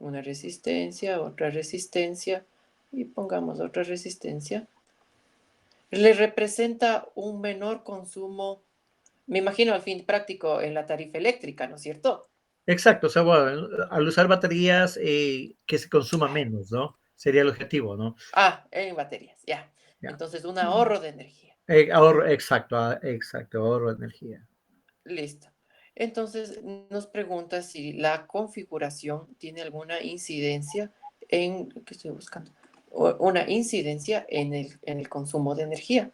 Speaker 1: una resistencia, otra resistencia, y pongamos otra resistencia, le representa un menor consumo, me imagino al fin práctico en la tarifa eléctrica, ¿no es cierto?
Speaker 2: exacto. O sea, bueno, al usar baterías que se consuma menos, ¿no? Sería el objetivo, ¿no?
Speaker 1: En baterías, ya.
Speaker 2: Ya.
Speaker 1: Entonces, un ahorro de energía.
Speaker 2: Ahorro, exacto, exacto, ahorro de energía.
Speaker 1: Listo. Entonces, nos pregunta si la configuración tiene alguna incidencia ¿qué estoy buscando? Una incidencia en el consumo de energía.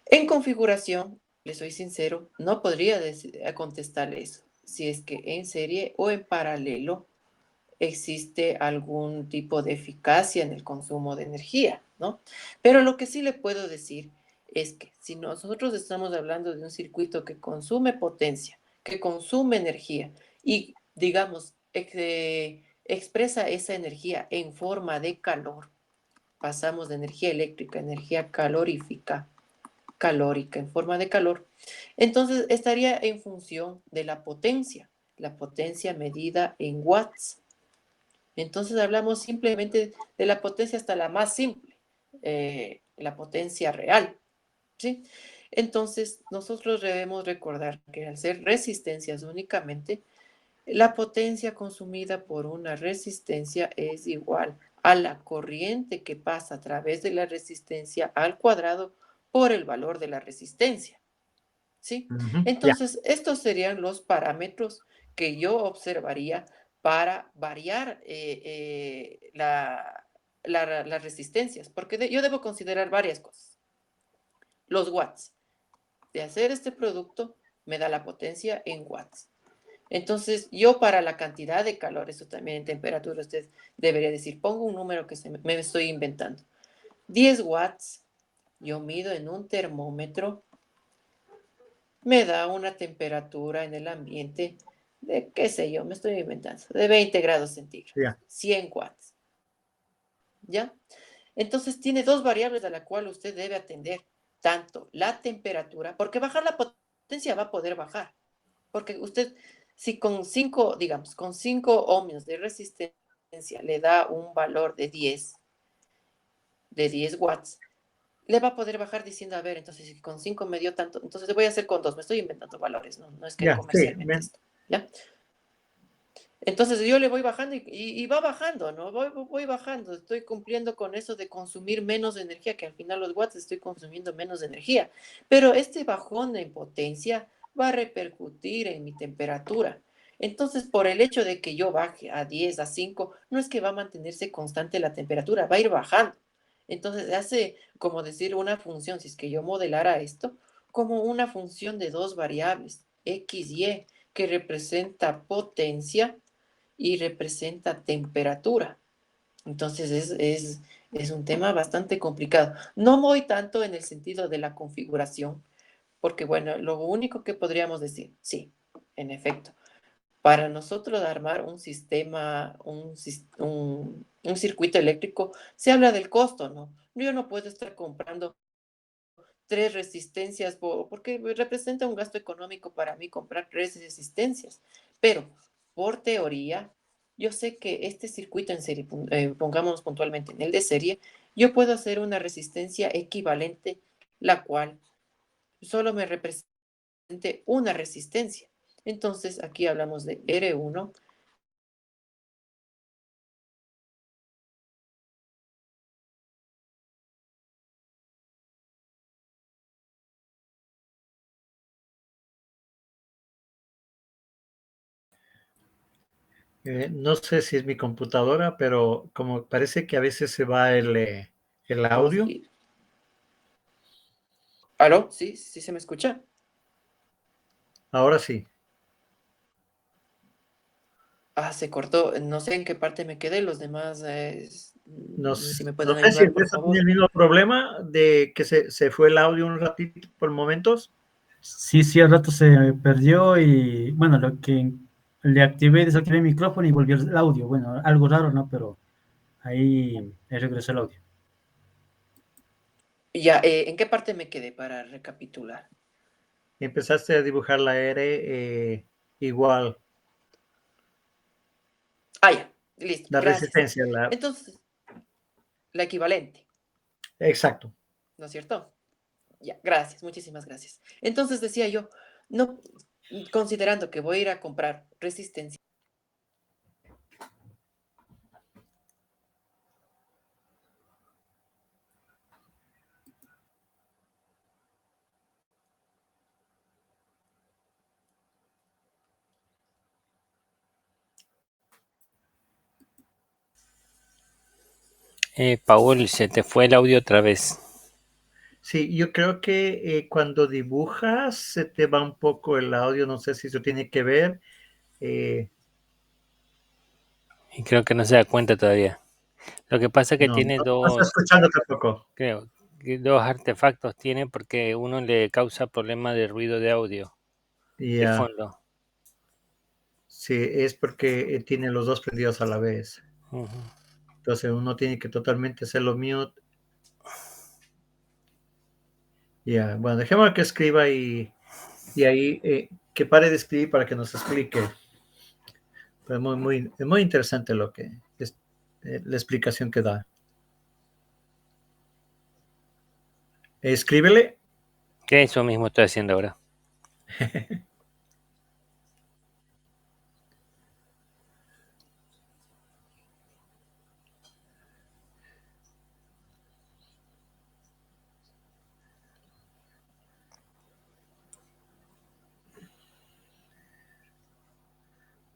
Speaker 1: En configuración, le soy sincero, no podría contestarle eso. Si es que en serie o en paralelo existe algún tipo de eficacia en el consumo de energía, ¿no? Pero lo que sí le puedo decir es que si nosotros estamos hablando de un circuito que consume potencia, que consume energía y, digamos, expresa esa energía en forma de calor, pasamos de energía eléctrica a energía calórica en forma de calor, entonces estaría en función de la potencia medida en watts. Entonces hablamos simplemente de la potencia hasta la más simple. la potencia real, ¿sí? Entonces, nosotros debemos recordar que al ser resistencias únicamente, la potencia consumida por una resistencia es igual a la corriente que pasa a través de la resistencia al cuadrado por el valor de la resistencia, ¿sí?
Speaker 2: Ya,
Speaker 1: Entonces, estos serían los parámetros que yo observaría para variar las resistencias, porque yo debo considerar varias cosas. Los watts de hacer este producto me da la potencia en watts. Entonces, yo para la cantidad de calor, eso también en temperatura, usted debería decir, pongo un número que me estoy inventando. 10 watts, yo mido en un termómetro, me da una temperatura en el ambiente de, qué sé yo, me estoy inventando, de 20 grados centígrados,
Speaker 2: ya.
Speaker 1: 100 watts, ¿ya? Entonces, tiene dos variables a la cual usted debe atender, tanto la temperatura, porque bajar la potencia va a poder bajar, porque usted, si con 5, digamos, con 5 ohmios de resistencia le da un valor de 10 watts, le va a poder bajar diciendo, a ver, entonces si con 5 me dio tanto, entonces le voy a hacer con 2, me estoy inventando valores, no, no es que
Speaker 2: Ya, sí,
Speaker 1: comercialmente esto, ¿ya? Entonces yo le voy bajando y va bajando, ¿no? Voy bajando, estoy cumpliendo con eso de consumir menos energía, que al final los watts estoy consumiendo menos energía. Pero este bajón en potencia va a repercutir en mi temperatura. Entonces, por el hecho de que yo baje a 10, a 5, no es que va a mantenerse constante la temperatura, va a ir bajando. Entonces, hace como decir una función, si es que yo modelara esto, como una función de dos variables, X, Y, que representa potencia y representa temperatura. Entonces es un tema bastante complicado. No voy tanto en el sentido de la configuración, porque bueno, lo único que podríamos decir, sí, en efecto, para nosotros armar un sistema, un circuito eléctrico, se habla del costo, ¿no? Yo no puedo estar comprando tres resistencias porque representa un gasto económico para mí comprar tres resistencias. Pero por teoría, yo sé que este circuito en serie, pongámonos puntualmente en el de serie, yo puedo hacer una resistencia equivalente, la cual solo me represente una resistencia. Entonces, aquí hablamos de R1.
Speaker 2: No sé si es mi computadora, pero como parece que a veces se va el
Speaker 1: Vamos a
Speaker 2: audio.
Speaker 1: ir. ¿Aló? ¿Sí? ¿Sí se me escucha?
Speaker 2: Ahora sí.
Speaker 1: Ah, se cortó. No sé en qué parte me quedé. Los demás, si me
Speaker 2: No
Speaker 1: pueden
Speaker 2: sé si
Speaker 1: ayudar,
Speaker 2: el
Speaker 1: por
Speaker 2: resto tiene
Speaker 1: favor.
Speaker 2: el mismo problema de que se fue el audio un ratito por momentos.
Speaker 3: Sí, sí, al rato se perdió y bueno, lo que le activé, desactivé el micrófono y volvió el audio. Bueno, algo raro, ¿no? Pero ahí regresó el audio.
Speaker 1: Ya, ¿en qué parte me quedé para recapitular?
Speaker 2: Empezaste a dibujar la R igual,
Speaker 1: Ah, ya, listo,
Speaker 2: la
Speaker 1: gracias.
Speaker 2: resistencia,
Speaker 1: Entonces, la equivalente,
Speaker 2: exacto.
Speaker 1: ¿no es cierto? Ya, gracias, muchísimas gracias. Entonces decía yo, no, considerando que voy a ir a comprar resistencia.
Speaker 4: Paul, se te fue el audio otra vez.
Speaker 2: Sí, yo creo que cuando dibujas se te va un poco el audio, no sé si eso tiene que ver. eh,
Speaker 4: Y creo que no se da cuenta todavía. Lo que pasa es que
Speaker 2: no,
Speaker 4: tiene
Speaker 2: no está escuchando tampoco.
Speaker 4: creo, que dos artefactos tiene porque uno le causa problema de ruido de audio, de
Speaker 2: Ya,
Speaker 4: fondo.
Speaker 2: sí, es porque tiene los dos prendidos a la vez.
Speaker 4: Ujú.
Speaker 2: Entonces uno tiene que totalmente hacerlo mute. Ya, bueno, dejemos que escriba y ahí que pare de escribir para que nos explique. Pero es muy interesante lo que es la explicación que da. Escríbele.
Speaker 4: Que eso mismo estoy haciendo ahora.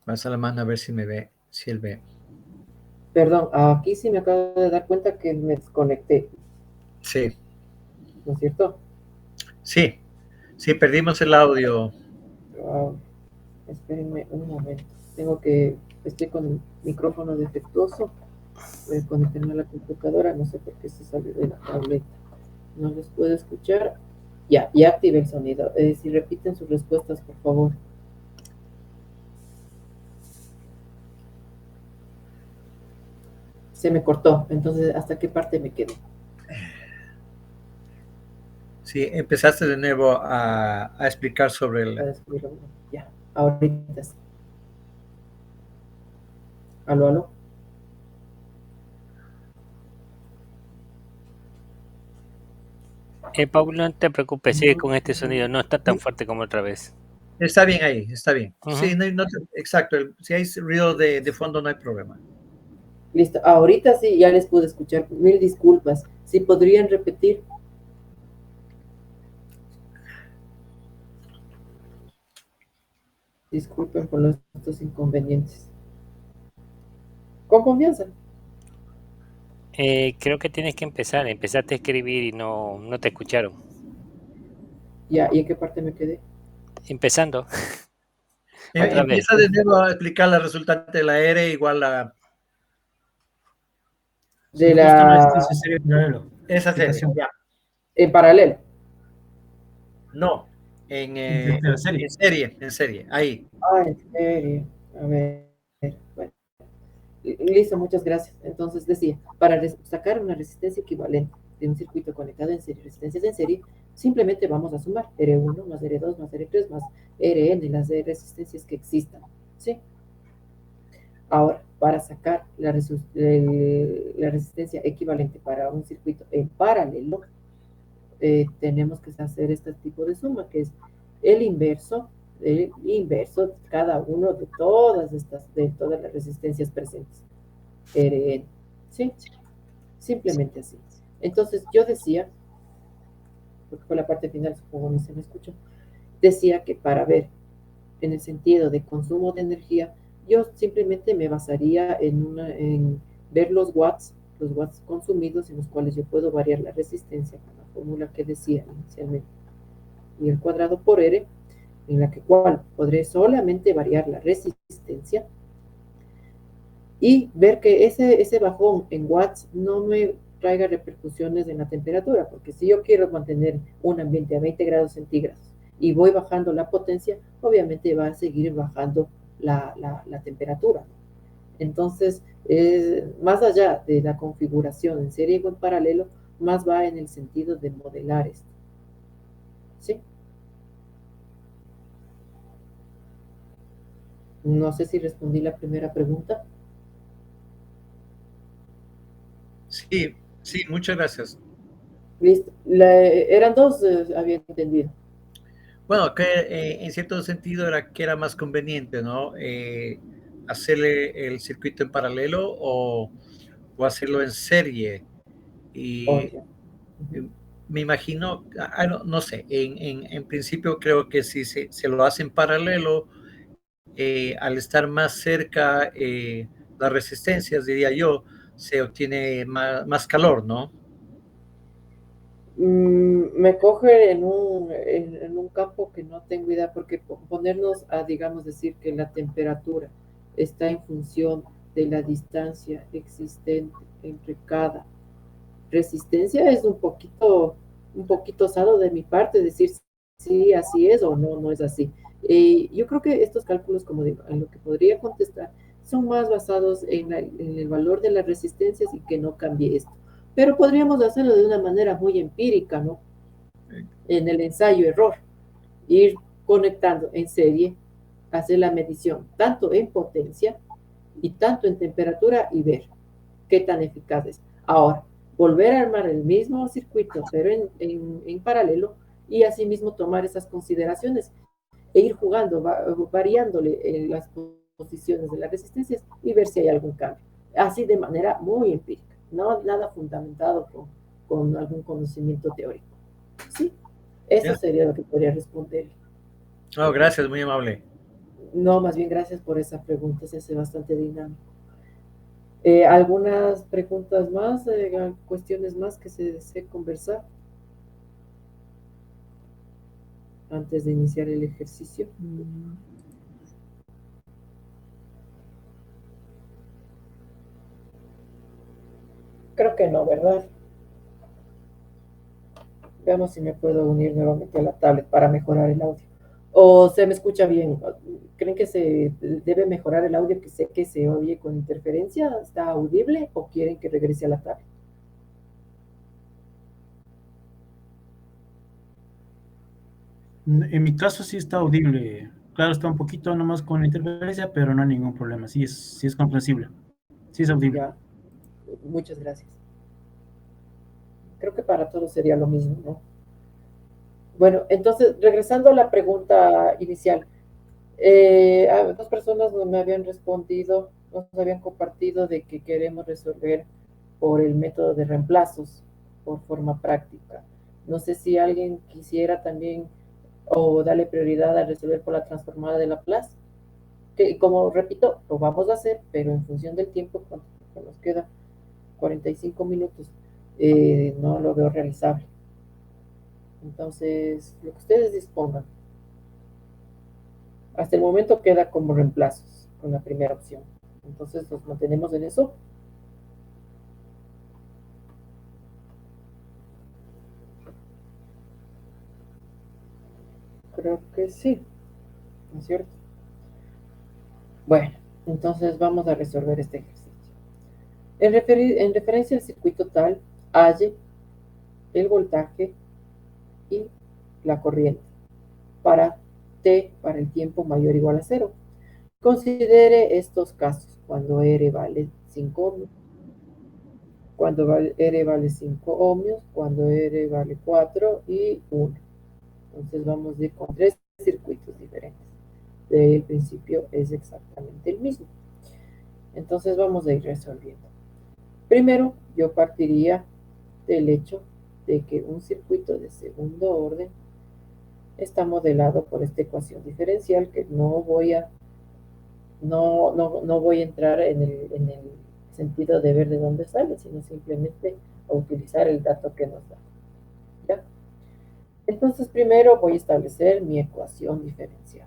Speaker 2: Pasa la mano a ver si me ve, si él ve.
Speaker 1: Perdón, aquí sí me acabo de dar cuenta que me desconecté,
Speaker 2: Sí,
Speaker 1: ¿no es cierto?
Speaker 2: sí, sí, perdimos el audio.
Speaker 1: Wow, espérenme un momento. Estoy con el micrófono defectuoso. Voy a conectarme a la computadora, no sé por qué se salió de la tableta. No les puedo escuchar. Ya activé el sonido. Si repiten sus respuestas, por favor. Se me cortó, entonces, ¿hasta qué parte me quedé?
Speaker 2: Sí, empezaste de nuevo a explicar sobre
Speaker 1: A
Speaker 2: el...
Speaker 1: descubrirlo. Ya, ahorita sí. Aló, aló.
Speaker 4: Paulo, no te preocupes, sigue con este sonido, no está tan fuerte como otra vez.
Speaker 2: Está bien ahí, está bien. Sí,
Speaker 4: Ujú.
Speaker 2: exacto. Si hay ruido de fondo no hay problema.
Speaker 1: Listo, ahorita sí, ya les pude escuchar. Mil disculpas. Si podrían repetir. Disculpen por estos inconvenientes. Con confianza.
Speaker 4: Creo que tienes que empezar. Empezaste a escribir y no te escucharon.
Speaker 1: Ya, ¿y en qué parte me quedé?
Speaker 4: Empezando, otra vez.
Speaker 2: Empieza de nuevo a explicar la resultante de la R igual a...
Speaker 3: Sí,
Speaker 1: De
Speaker 3: justo no
Speaker 1: la...
Speaker 3: es necesario paralelo.
Speaker 2: Esa serie,
Speaker 3: Explicación.
Speaker 2: ya.
Speaker 1: En paralelo.
Speaker 2: No,
Speaker 3: De la serie.
Speaker 2: en serie, ahí.
Speaker 1: Ah, en serio. A ver. Bueno. Listo, muchas gracias. Entonces decía, para sacar una resistencia equivalente de un circuito conectado en serie, resistencias en serie, simplemente vamos a sumar R1 más R2 más R3 más Rn, las de resistencias que existan. ¿Sí? Ahora, para sacar la resistencia equivalente para un circuito en paralelo, tenemos que hacer este tipo de suma, que es el inverso de cada uno de todas las resistencias presentes. Rn. ¿Sí? Simplemente así. Entonces yo decía, porque fue la parte final, supongo no se me escuchó, decía que para ver en el sentido de consumo de energía, yo simplemente me basaría en ver los watts consumidos en los cuales yo puedo variar la resistencia con la fórmula que decía inicialmente, y el cuadrado por R, en la cual podré solamente variar la resistencia y ver que ese bajón en watts no me traiga repercusiones en la temperatura, porque si yo quiero mantener un ambiente a 20 grados centígrados y voy bajando la potencia, obviamente va a seguir bajando la temperatura. Entonces, más allá de la configuración en serie o en paralelo, más va en el sentido de modelar esto. ¿Sí? No sé si respondí la primera pregunta.
Speaker 2: Sí, sí, muchas gracias.
Speaker 1: Listo. Eran dos, había entendido.
Speaker 2: Bueno, que en cierto sentido era que era más conveniente, ¿no? Hacerle el circuito en paralelo o hacerlo en serie. Y
Speaker 1: Oye.
Speaker 2: me imagino, no sé, en principio creo que si se lo hace en paralelo, al estar más cerca las resistencias, diría yo, se obtiene más calor, ¿no?
Speaker 1: Me coge en un campo que no tengo idea, porque ponernos a, digamos, decir que la temperatura está en función de la distancia existente entre cada resistencia es un poquito osado de mi parte decir si así es o no, no es así. Yo creo que estos cálculos, como digo, en lo que podría contestar, son más basados en el valor de las resistencias y que no cambie esto. Pero podríamos hacerlo de una manera muy empírica, ¿no? En el ensayo-error, ir conectando en serie, hacer la medición tanto en potencia y tanto en temperatura y ver qué tan eficaz es. Ahora, volver a armar el mismo circuito, pero en paralelo, y asimismo tomar esas consideraciones e ir jugando, variándole las posiciones de las resistencias y ver si hay algún cambio. Así de manera muy empírica, no nada fundamentado con algún conocimiento teórico. Sí, eso sería lo que podría responder.
Speaker 2: Oh, gracias, muy amable.
Speaker 1: No, más bien gracias por esa pregunta, se hace bastante dinámico. ¿Algunas preguntas más, cuestiones más que se desee conversar antes de iniciar el ejercicio? Creo que no, ¿verdad? Veamos si me puedo unir nuevamente a la tablet para mejorar el audio. ¿O se me escucha bien? ¿Creen que se debe mejorar el audio, que sé que se oye con interferencia? ¿Está audible o quieren que regrese a la tablet?
Speaker 3: En mi caso sí está audible. Claro, está un poquito nomás con interferencia, pero no hay ningún problema. Sí es comprensible. Sí es audible.
Speaker 1: Ya, muchas gracias. Creo que para todos sería lo mismo, ¿no? Bueno, entonces, regresando a la pregunta inicial, dos personas no me habían respondido, nos habían compartido de que queremos resolver por el método de reemplazos, por forma práctica. No sé si alguien quisiera también o darle prioridad a resolver por la transformada de Laplace, que como repito, lo vamos a hacer, pero en función del tiempo, cuando nos queda 45 minutos, no lo veo realizable. Entonces, lo que ustedes dispongan. Hasta el momento queda como reemplazos con la primera opción. Entonces, nos mantenemos en eso. Creo que sí, ¿no es cierto? Bueno, entonces vamos a resolver este ejercicio. En referencia al circuito tal, halle el voltaje y la corriente para t para el tiempo mayor o igual a 0. Considere estos casos cuando R vale 5 ohmios, cuando R vale 5 ohmios, cuando R vale 4 y 1. Entonces vamos a ir con 3 circuitos diferentes. El principio es exactamente el mismo. Entonces vamos a ir resolviendo. Primero, yo partiría del hecho de que un circuito de segundo orden está modelado por esta ecuación diferencial que no voy a entrar en el sentido de ver de dónde sale, sino simplemente a utilizar el dato que nos da. ¿Ya? Entonces, primero voy a establecer mi ecuación diferencial.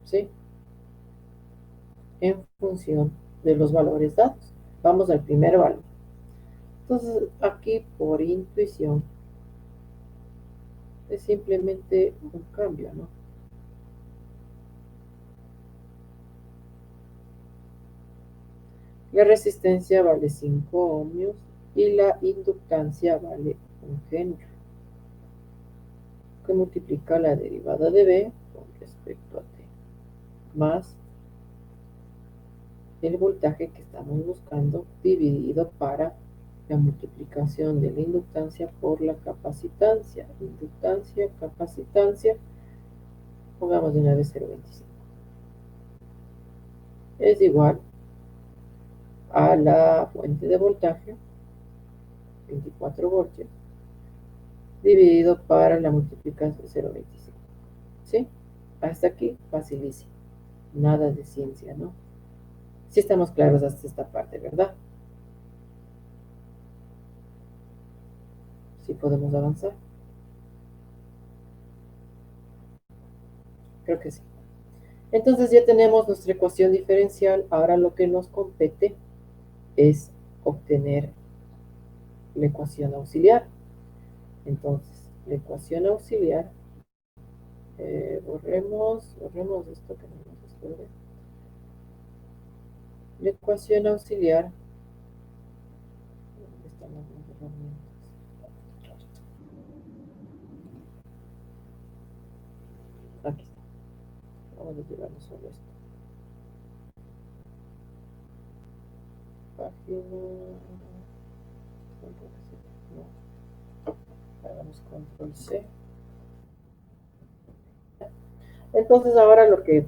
Speaker 1: ¿Sí? En función de los valores dados. Vamos al primer valor. Entonces, aquí por intuición, es simplemente un cambio, ¿no? La resistencia vale 5 ohmios y la inductancia vale 1 henry, que multiplica la derivada de B con respecto a T, más el voltaje que estamos buscando dividido para la multiplicación de la inductancia por la capacitancia. Inductancia, capacitancia, pongamos de una vez 0,25. Es igual a la fuente de voltaje, 24 voltios, dividido para la multiplicación de 0,25. ¿Sí? Hasta aquí, facilísimo. Nada de ciencia, ¿no? Sí estamos claros hasta esta parte, ¿verdad? Sí podemos avanzar. Creo que sí. Entonces ya tenemos nuestra ecuación diferencial. Ahora lo que nos compete es obtener la ecuación auxiliar. Entonces, la ecuación auxiliar, borremos esto que no nos estorbe. La ecuación auxiliar, ¿dónde están las herramientas? Aquí está. Vamos a llevarnos solo esto. Página No. Hagamos control C. Entonces ahora lo que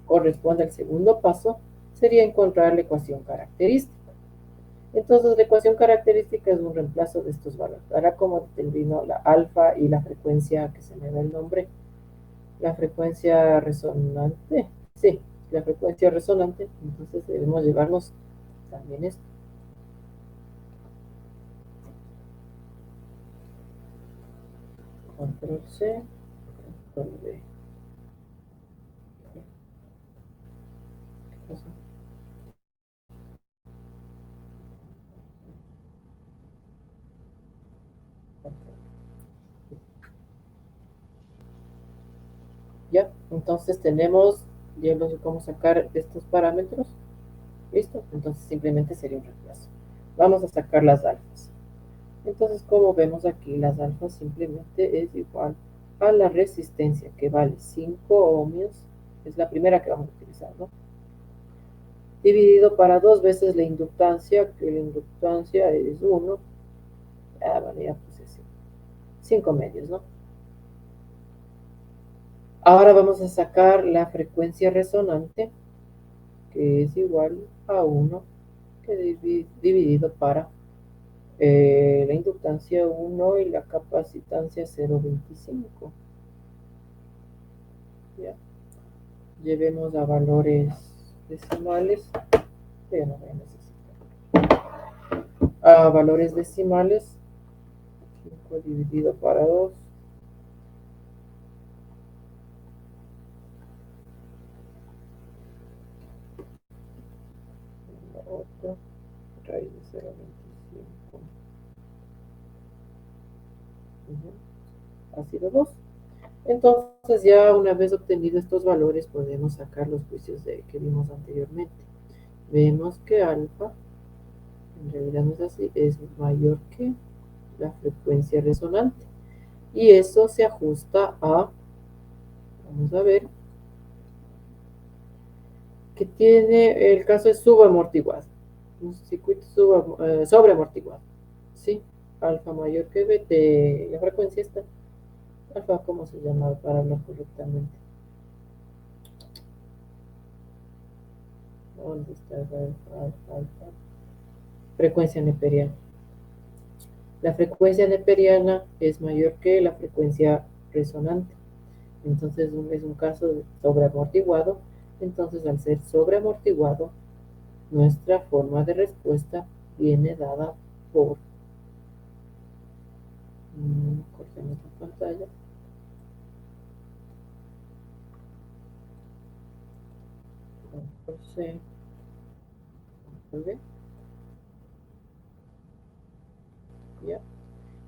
Speaker 1: corresponde al segundo paso sería encontrar la ecuación característica. Entonces la ecuación característica es un reemplazo de estos valores. Ahora como determino la alfa y la frecuencia que se me da el nombre, la frecuencia resonante, sí, la frecuencia resonante, entonces debemos llevarnos también esto. Control C, control V. ¿Qué pasó? Ya, entonces tenemos, ya lo sé cómo sacar estos parámetros. ¿Listo? Entonces simplemente sería un reemplazo. Vamos a sacar las alfas. Entonces, como vemos aquí, las alfas simplemente es igual a la resistencia, que vale 5 ohmios. Es la primera que vamos a utilizar, ¿no? Dividido para 2 veces la inductancia, que la inductancia es 1. Vale, ya puse 5 medios, ¿no? Ahora vamos a sacar la frecuencia resonante, que es igual a 1, que dividido para la inductancia 1 y la capacitancia 0,25. ¿Ya? Llevemos a valores decimales. Ya no voy a necesitar. A valores decimales. 5 dividido para 2. Otro. Raíz de 0,25. Ha sido 2. Entonces ya una vez obtenido estos valores podemos sacar los juicios que vimos anteriormente. Vemos que alfa, en realidad no es así, es mayor que la frecuencia resonante. Y eso se ajusta a, vamos a ver, que tiene, el caso es subamortiguado. Un circuito sobreamortiguado. ¿Sí? Alfa mayor que beta, la frecuencia está. Alfa, ¿cómo se llama para hablar correctamente? ¿Dónde está alfa? Frecuencia neperiana. La frecuencia neperiana es mayor que la frecuencia resonante. Entonces es un caso de sobreamortiguado. Entonces al ser sobreamortiguado, nuestra forma de respuesta viene dada por... cortemos la pantalla. Control C, Control V. ¿Ya?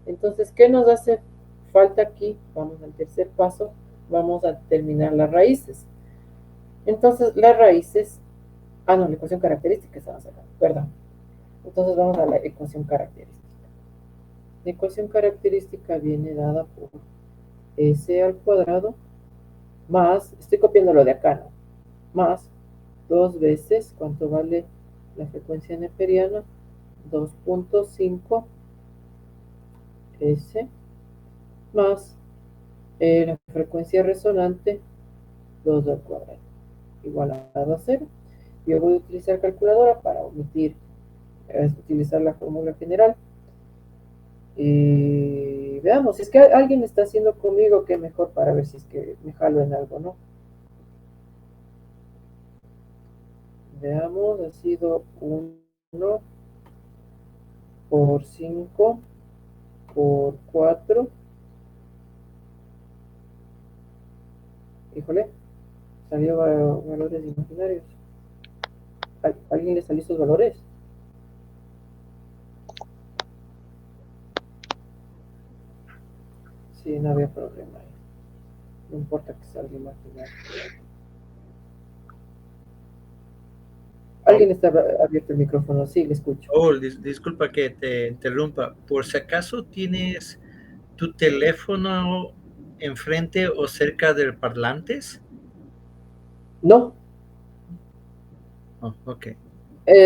Speaker 1: Entonces, ¿qué nos hace falta aquí? Vamos al tercer paso. Vamos a determinar las raíces. Entonces, las raíces... no, la ecuación característica estamos acá. Perdón. Entonces, vamos a la ecuación característica. La ecuación característica viene dada por S al cuadrado más, estoy copiando lo de acá, ¿no? Más 2 veces, ¿cuánto vale la frecuencia neperiana? 2.5 S más la frecuencia resonante 2 al cuadrado igualado a 0. Yo voy a utilizar calculadora para omitir, utilizar la fórmula general. Y veamos, si es que alguien está haciendo conmigo, qué mejor para ver si es que me jalo en algo, ¿no? Veamos, ha sido 1 por 5 por 4. Híjole, salió valores imaginarios. ¿Alguien le salió esos valores? Sí, no había problema ahí. No importa que salga imaginario. ¿Alguien está abierto el micrófono? Sí, le escucho.
Speaker 2: Disculpa que te interrumpa. Por si acaso tienes tu teléfono enfrente o cerca del parlantes.
Speaker 1: No.
Speaker 2: Oh, ok.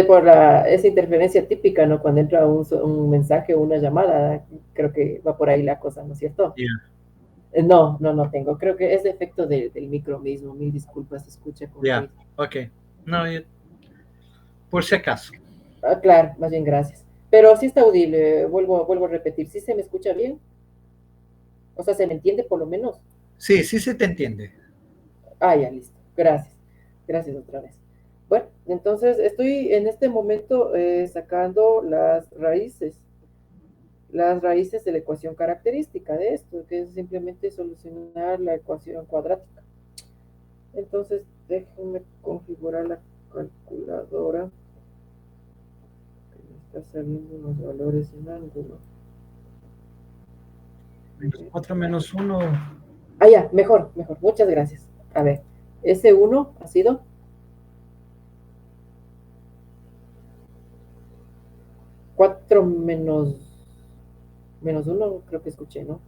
Speaker 1: Por esa interferencia típica, ¿no? Cuando entra un mensaje o una llamada, creo que va por ahí la cosa, ¿no es cierto?
Speaker 2: Yeah.
Speaker 1: No tengo. Creo que es efecto del micro mismo. Mil disculpas, se escucha con
Speaker 2: Ya,
Speaker 1: ruido.
Speaker 2: ok. No, por si acaso.
Speaker 1: Ah, claro, más bien gracias. Pero sí está audible, vuelvo a repetir. ¿Sí se me escucha bien? O sea, ¿se me entiende por lo menos?
Speaker 2: Sí, sí se te entiende.
Speaker 1: Ah, ya, listo. Gracias. Gracias otra vez. Bueno, entonces estoy en este momento sacando las raíces de la ecuación característica de esto, que es simplemente solucionar la ecuación cuadrática. Entonces, déjenme configurar la calculadora, que me está saliendo unos valores en ángulo.
Speaker 3: -4 -1.
Speaker 1: Ah, ya, mejor. Muchas gracias. A ver, ese uno ha sido 4 menos uno, creo que escuché, ¿no?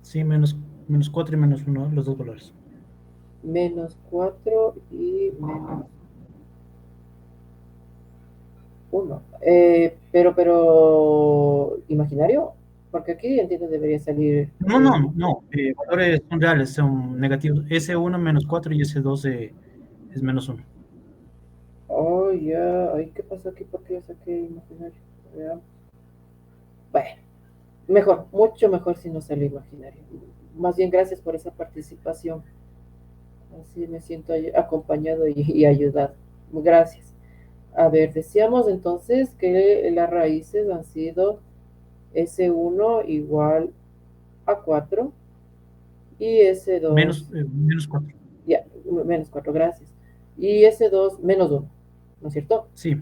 Speaker 3: Sí, -4 y -1, los dos valores.
Speaker 1: Menos 4 y menos uno. Pero, ¿imaginario? Porque aquí entiendo debería salir.
Speaker 3: No, valores son reales, son negativos. S1 -4 y S2 es -1.
Speaker 1: Oh, ya. Ay, ¿qué pasó aquí? ¿Por qué yo saqué imaginario? Ya. Bueno, mejor, mucho mejor si no sale imaginario. Más bien, gracias por esa participación. Así me siento acompañado y ayudado. Gracias. A ver, decíamos entonces que las raíces han sido S1 igual a 4 y S2,
Speaker 3: -4.
Speaker 1: ya, menos 4, gracias. Y S2 menos 1, ¿no es cierto?
Speaker 3: Sí,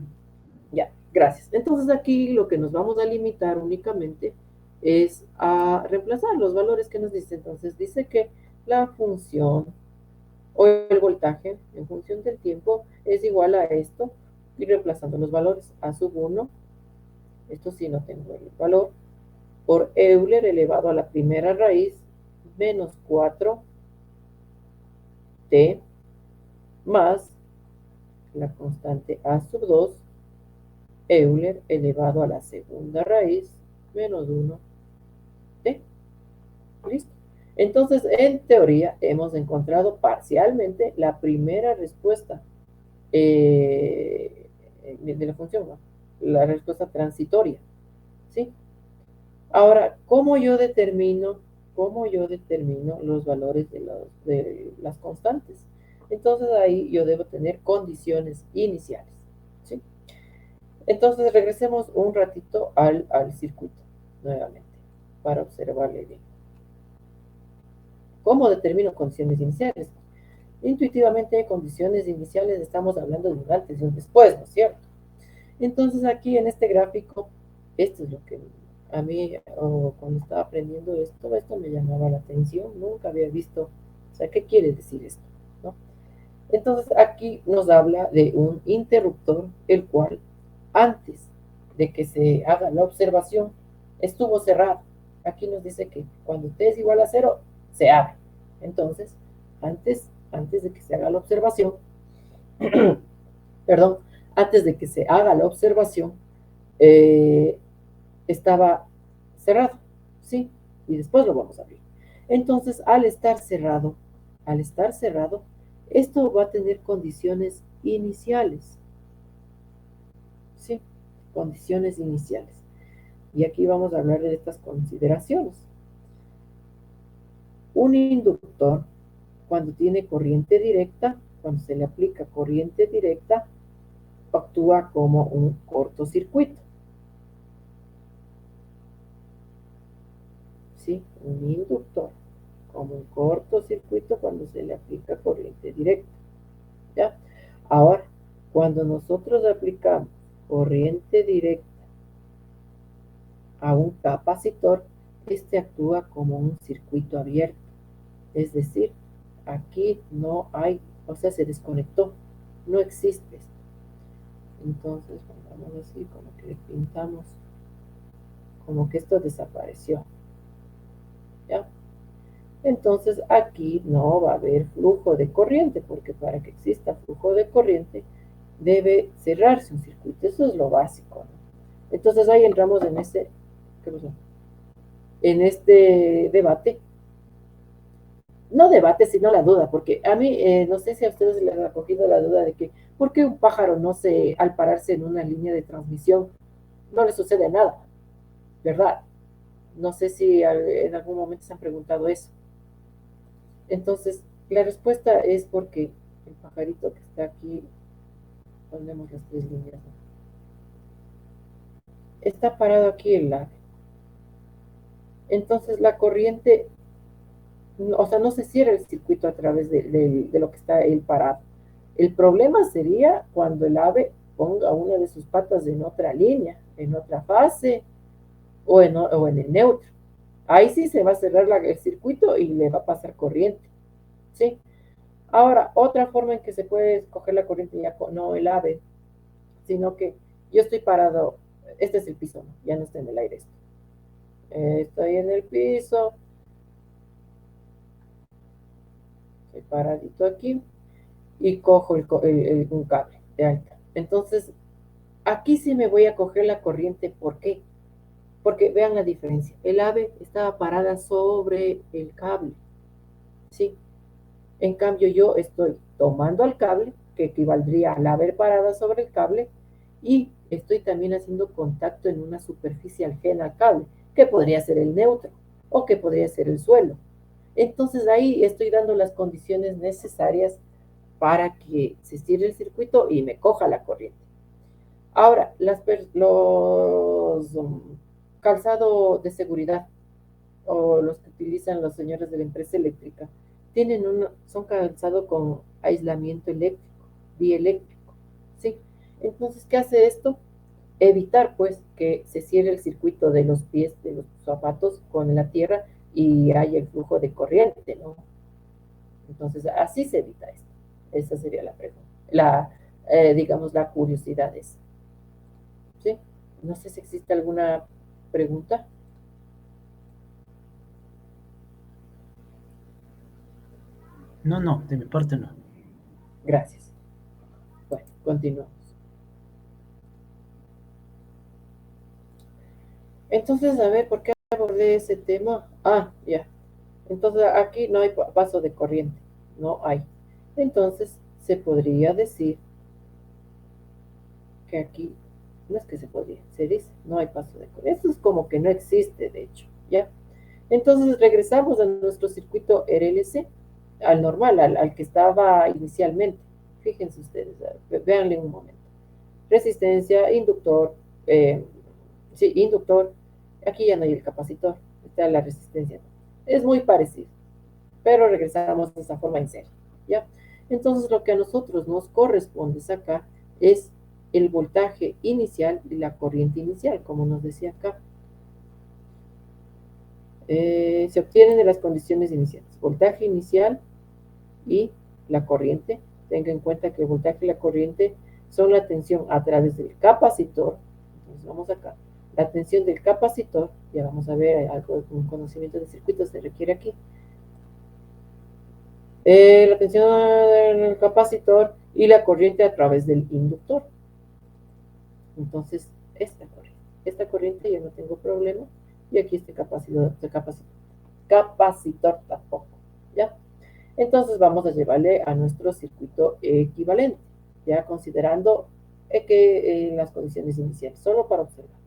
Speaker 1: Ya, gracias. Entonces aquí lo que nos vamos a limitar únicamente es a reemplazar los valores que nos dice. Entonces dice que la función o el voltaje en función del tiempo es igual a esto y reemplazando los valores a sub 1, esto sí no tengo el valor, por Euler elevado a la primera raíz menos 4t más la constante a sub 2 Euler elevado a la segunda raíz menos 1t. ¿Listo? Entonces, en teoría, hemos encontrado parcialmente la primera respuesta de la función, ¿no? La respuesta transitoria, ¿sí? Ahora, cómo yo determino los valores de las constantes? Entonces ahí yo debo tener condiciones iniciales, ¿sí? Entonces regresemos un ratito al circuito nuevamente para observarle bien. ¿Cómo determino condiciones iniciales? Intuitivamente, condiciones iniciales estamos hablando de un antes y un después, ¿no es cierto? Entonces aquí en este gráfico, esto es lo que a mí, cuando estaba aprendiendo esto me llamaba la atención, nunca había visto, o sea, ¿qué quiere decir esto? ¿No? Entonces aquí nos habla de un interruptor, el cual antes de que se haga la observación, estuvo cerrado. Aquí nos dice que cuando t es igual a 0, se abre. Entonces, antes de que se haga la observación, perdón, antes de que se haga la observación, eh, estaba cerrado, ¿sí? Y después lo vamos a abrir. Entonces, al estar cerrado, esto va a tener condiciones iniciales, ¿sí? Condiciones iniciales. Y aquí vamos a hablar de estas consideraciones. Un inductor, cuando tiene corriente directa, cuando se le aplica corriente directa, actúa como un cortocircuito. ¿Sí? Un inductor, como un cortocircuito cuando se le aplica corriente directa. ¿Ya? Ahora, cuando nosotros aplicamos corriente directa a un capacitor, este actúa como un circuito abierto. Es decir, aquí no hay, o sea, se desconectó, no existe esto. Entonces, pongamos así, como que le pintamos, como que esto desapareció. ¿Ya? Entonces aquí no va a haber flujo de corriente, porque para que exista flujo de corriente debe cerrarse un circuito. Eso es lo básico, ¿no? Entonces ahí entramos en ¿qué pasó? En este debate. No debate, sino la duda, porque a mí, no sé si a ustedes les ha cogido la duda de que, ¿por qué un pájaro no se, al pararse en una línea de transmisión, no le sucede nada? ¿Verdad? No sé si en algún momento se han preguntado eso. Entonces, la respuesta es porque el pajarito que está aquí, ponemos las tres líneas, ¿no? Está parado aquí el ave. Entonces, la corriente, o sea, no se cierra el circuito a través de lo que está él parado. El problema sería cuando el ave ponga una de sus patas en otra línea, en otra fase o en el neutro. Ahí sí se va a cerrar el circuito y le va a pasar corriente, ¿sí? Ahora, otra forma en que se puede escoger la corriente, ya no el ave, sino que yo estoy parado, este es el piso, ¿no? Ya no está en el aire esto. Estoy en el piso, estoy paradito aquí y cojo un cable de alta. Entonces, aquí sí me voy a coger la corriente. ¿Por qué? Porque vean la diferencia. El ave estaba parada sobre el cable, ¿sí? En cambio, yo estoy tomando el cable, que equivaldría al ave parada sobre el cable, y estoy también haciendo contacto en una superficie ajena al cable, que podría ser el neutro o que podría ser el suelo. Entonces ahí estoy dando las condiciones necesarias para que se cierre el circuito y me coja la corriente. Ahora, los calzado de seguridad o los que utilizan los señores de la empresa eléctrica son calzado con aislamiento eléctrico, dieléctrico, ¿sí? Entonces, ¿qué hace esto? Evitar, pues, que se cierre el circuito de los pies de los zapatos con la tierra y haya el flujo de corriente, ¿no? Entonces, así se evita esto. Esa sería la pregunta. Digamos, la curiosidad es, ¿sí? No sé si existe alguna pregunta.
Speaker 3: No, de mi parte no.
Speaker 1: Gracias. Bueno, continuamos. Entonces, a ver, ¿por qué abordé ese tema? Ah, ya. Entonces, aquí no hay paso de corriente. No hay. Entonces, se podría decir que aquí, no es que se podría, se dice, no hay paso de corriente. Esto es como que no existe, de hecho, ¿ya? Entonces, regresamos a nuestro circuito RLC, al normal, al que estaba inicialmente. Fíjense ustedes, véanle un momento. Resistencia, inductor, sí, inductor. Aquí ya no hay el capacitor, está la resistencia. Es muy parecido, pero regresamos de esa forma en serie, ¿ya? Entonces, lo que a nosotros nos corresponde sacar es el voltaje inicial y la corriente inicial, como nos decía acá. Se obtienen de las condiciones iniciales, voltaje inicial y la corriente. Tenga en cuenta que el voltaje y la corriente son la tensión a través del capacitor. Entonces vamos acá. La tensión del capacitor, ya vamos a ver, algo, un conocimiento de circuitos se requiere aquí. La tensión del capacitor y la corriente a través del inductor. Entonces, esta corriente ya no tengo problema. Y aquí capacitor tampoco, ¿ya? Entonces vamos a llevarle a nuestro circuito equivalente, ya considerando que las condiciones iniciales, solo para observar.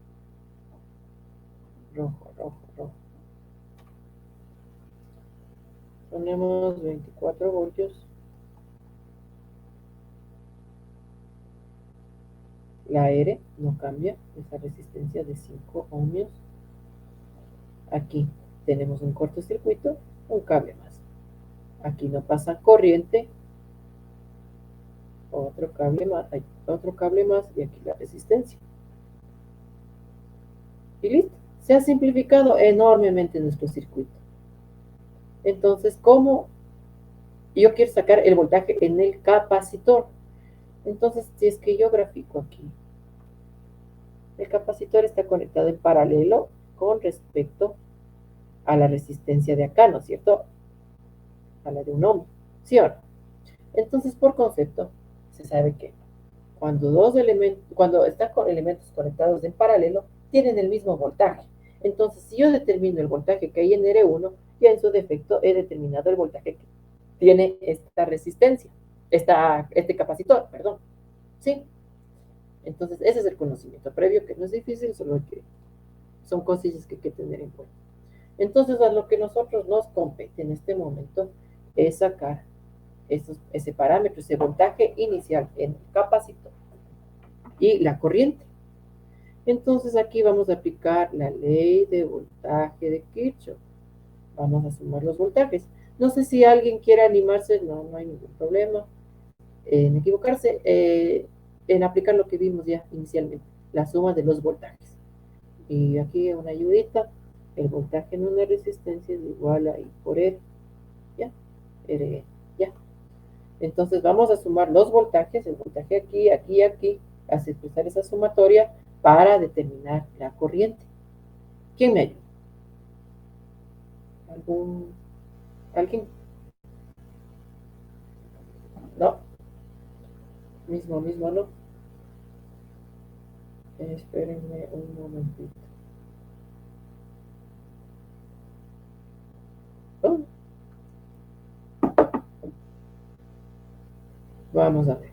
Speaker 1: Rojo, rojo, rojo. Ponemos 24 voltios. La R no cambia, esa resistencia de 5 ohmios. Aquí tenemos un cortocircuito, un cable más. Aquí no pasa corriente, otro cable más, hay otro cable más y aquí la resistencia. Y listo. Se ha simplificado enormemente nuestro circuito. Entonces, ¿cómo yo quiero sacar el voltaje en el capacitor? Entonces, si es que yo grafico aquí, el capacitor está conectado en paralelo con respecto a la resistencia de acá, ¿no es cierto? a la de un ohmio, ¿sí o no? Entonces, por concepto, se sabe que cuando están con elementos conectados en paralelo, tienen el mismo voltaje. Entonces, si yo determino el voltaje que hay en R1, ya en su defecto he determinado el voltaje que tiene esta resistencia, este capacitor, perdón. ¿Sí? Entonces, ese es el conocimiento previo, que no es difícil, solo que son cosillas que hay que tener en cuenta. Entonces, a lo que nosotros nos compete en este momento es sacar ese parámetro, ese voltaje inicial en el capacitor y la corriente. Entonces, aquí vamos a aplicar la ley de voltaje de Kirchhoff. Vamos a sumar los voltajes. No sé si alguien quiere animarse, no hay ningún problema en equivocarse, en aplicar lo que vimos ya inicialmente, la suma de los voltajes. Y aquí una ayudita, el voltaje en una resistencia es igual a I por R, ¿ya? R, ¿ya? Entonces vamos a sumar los voltajes, el voltaje aquí, aquí y aquí, hacer usar esa sumatoria para determinar la corriente. ¿Quién me ayuda? ¿Alguien? No. Mismo, no. Espérenme un momentito. Oh. Vamos a ver.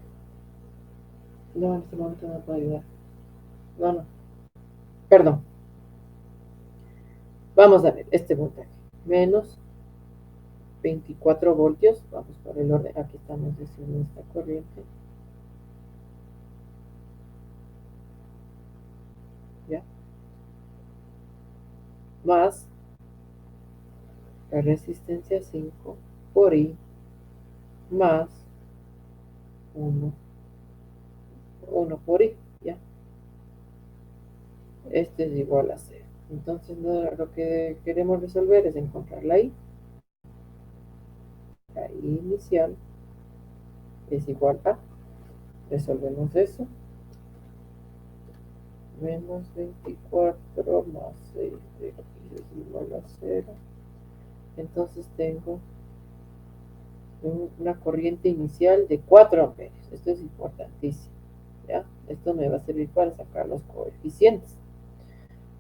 Speaker 1: No, en este momento no puedo ayudar. No. Perdón. Vamos a ver este voltaje. Menos 24 voltios. Vamos por el orden. Aquí estamos diciendo esta corriente. ¿Ya? Más la resistencia 5 por I más 1 por I. ¿Ya? Este es igual a 0. Entonces lo que queremos resolver es encontrar la I. La I inicial es igual a, resolvemos eso, menos 24 más 6 de aquí es igual a 0. Entonces tengo una corriente inicial de 4 amperios. Esto es importantísimo, ¿ya? Esto me va a servir para sacar los coeficientes.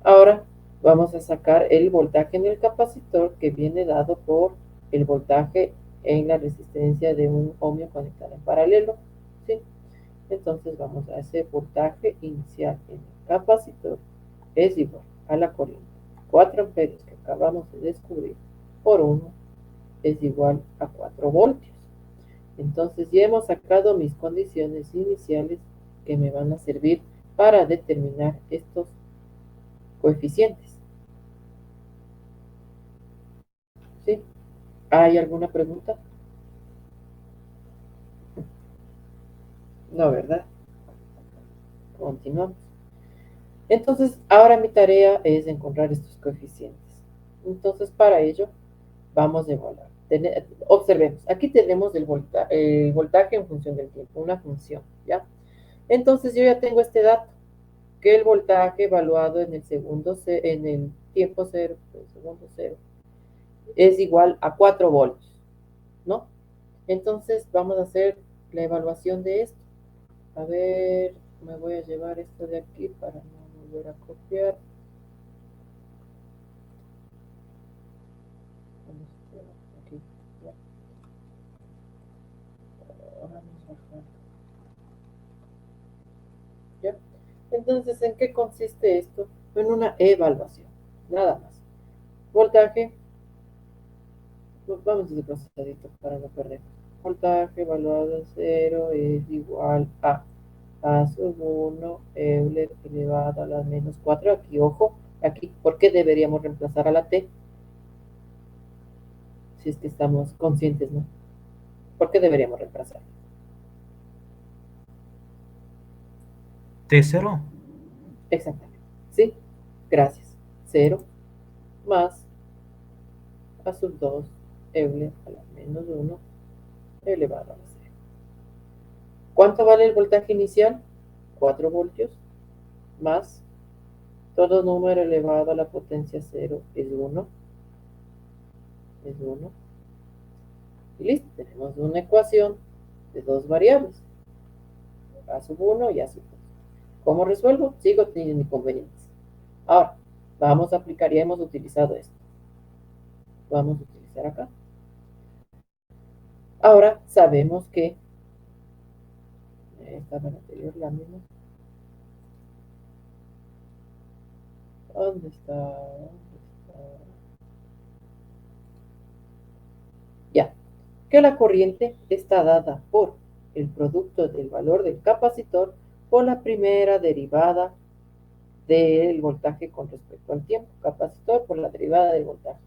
Speaker 1: Ahora vamos a sacar el voltaje en el capacitor, que viene dado por el voltaje en la resistencia de un ohmio conectado en paralelo, ¿sí? Entonces vamos a ese voltaje inicial en el capacitor es igual a la corriente 4 amperios que acabamos de descubrir por 1 es igual a 4 voltios. Entonces ya hemos sacado mis condiciones iniciales que me van a servir para determinar estos coeficientes. ¿Sí? ¿Hay alguna pregunta? No, ¿verdad? Continuamos. Entonces, ahora mi tarea es encontrar estos coeficientes. Entonces, para ello, vamos a evaluar. Observemos, aquí tenemos el voltaje en función del tiempo, una función, ¿ya? Entonces, yo ya tengo este dato, que el voltaje evaluado en el tiempo cero, el segundo cero, es igual a 4 voltios, ¿no? Entonces, vamos a hacer la evaluación de esto. A ver, me voy a llevar esto de aquí para no volver a copiar. Aquí, ya. Ahora mismo, ¿ya? Entonces, ¿en qué consiste esto? En una evaluación, nada más. Voltaje, pues vamos desglosadito para no perder. Voltaje evaluado en 0 es igual a sub 1 Euler elevado a la menos 4. Aquí, ojo, aquí, ¿por qué deberíamos reemplazar a la T? Si es que estamos conscientes, ¿no? ¿Por qué deberíamos reemplazar?
Speaker 3: T0.
Speaker 1: Exactamente, ¿sí? Gracias. 0 más a sub 2 Euler a la menos 1 elevado a la 0. ¿Cuánto vale el voltaje inicial? 4 voltios más todo número elevado a la potencia 0 es 1. Es 1. Y listo, tenemos una ecuación de dos variables, a sub 1 y a sub 2. ¿Cómo resuelvo? Sigo teniendo inconvenientes. Ahora, vamos a aplicar, ya hemos utilizado esto. Vamos a utilizar acá. Ahora sabemos que estaba en anterior la misma. ¿Dónde está? ¿Dónde está? Ya, que la corriente está dada por el producto del valor del capacitor por la primera derivada del voltaje con respecto al tiempo. Capacitor por la derivada del voltaje.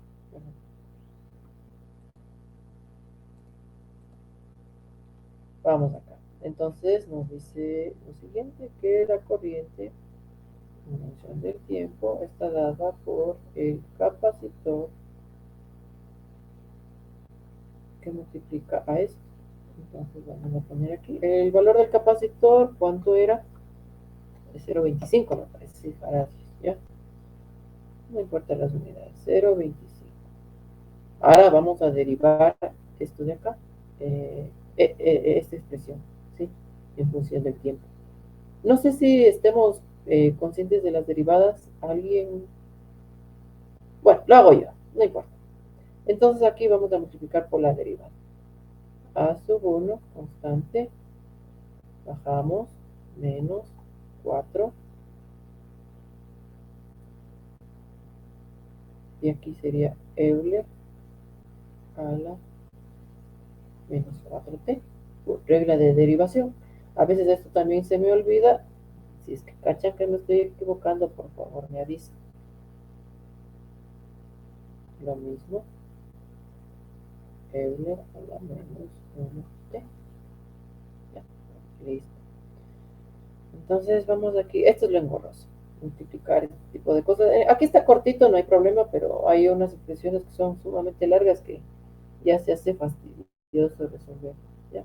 Speaker 1: Vamos acá. Entonces nos dice lo siguiente, que la corriente en función del tiempo está dada por el capacitor que multiplica a esto. Entonces vamos a poner aquí el valor del capacitor, ¿cuánto era? De 0,25 me parece, sí, faradios, ¿ya? No importa las unidades, 0,25. Ahora vamos a derivar esto de acá, esta expresión, ¿sí? En función del tiempo. No sé si estemos conscientes de las derivadas. ¿Alguien? Bueno, lo hago yo, no importa. Entonces aquí vamos a multiplicar por la derivada. A sub 1, constante, bajamos, menos 4. Y aquí sería Euler a la menos 4t, por regla de derivación. A veces esto también se me olvida. Si es que cachan que me estoy equivocando, por favor me avisan. Lo mismo, Euler a la menos 1t. Ya, listo. Entonces vamos aquí, esto es lo engorroso, multiplicar este tipo de cosas. Aquí está cortito, no hay problema, pero hay unas expresiones que son sumamente largas que ya se hace fastidioso resolver. ¿Ya?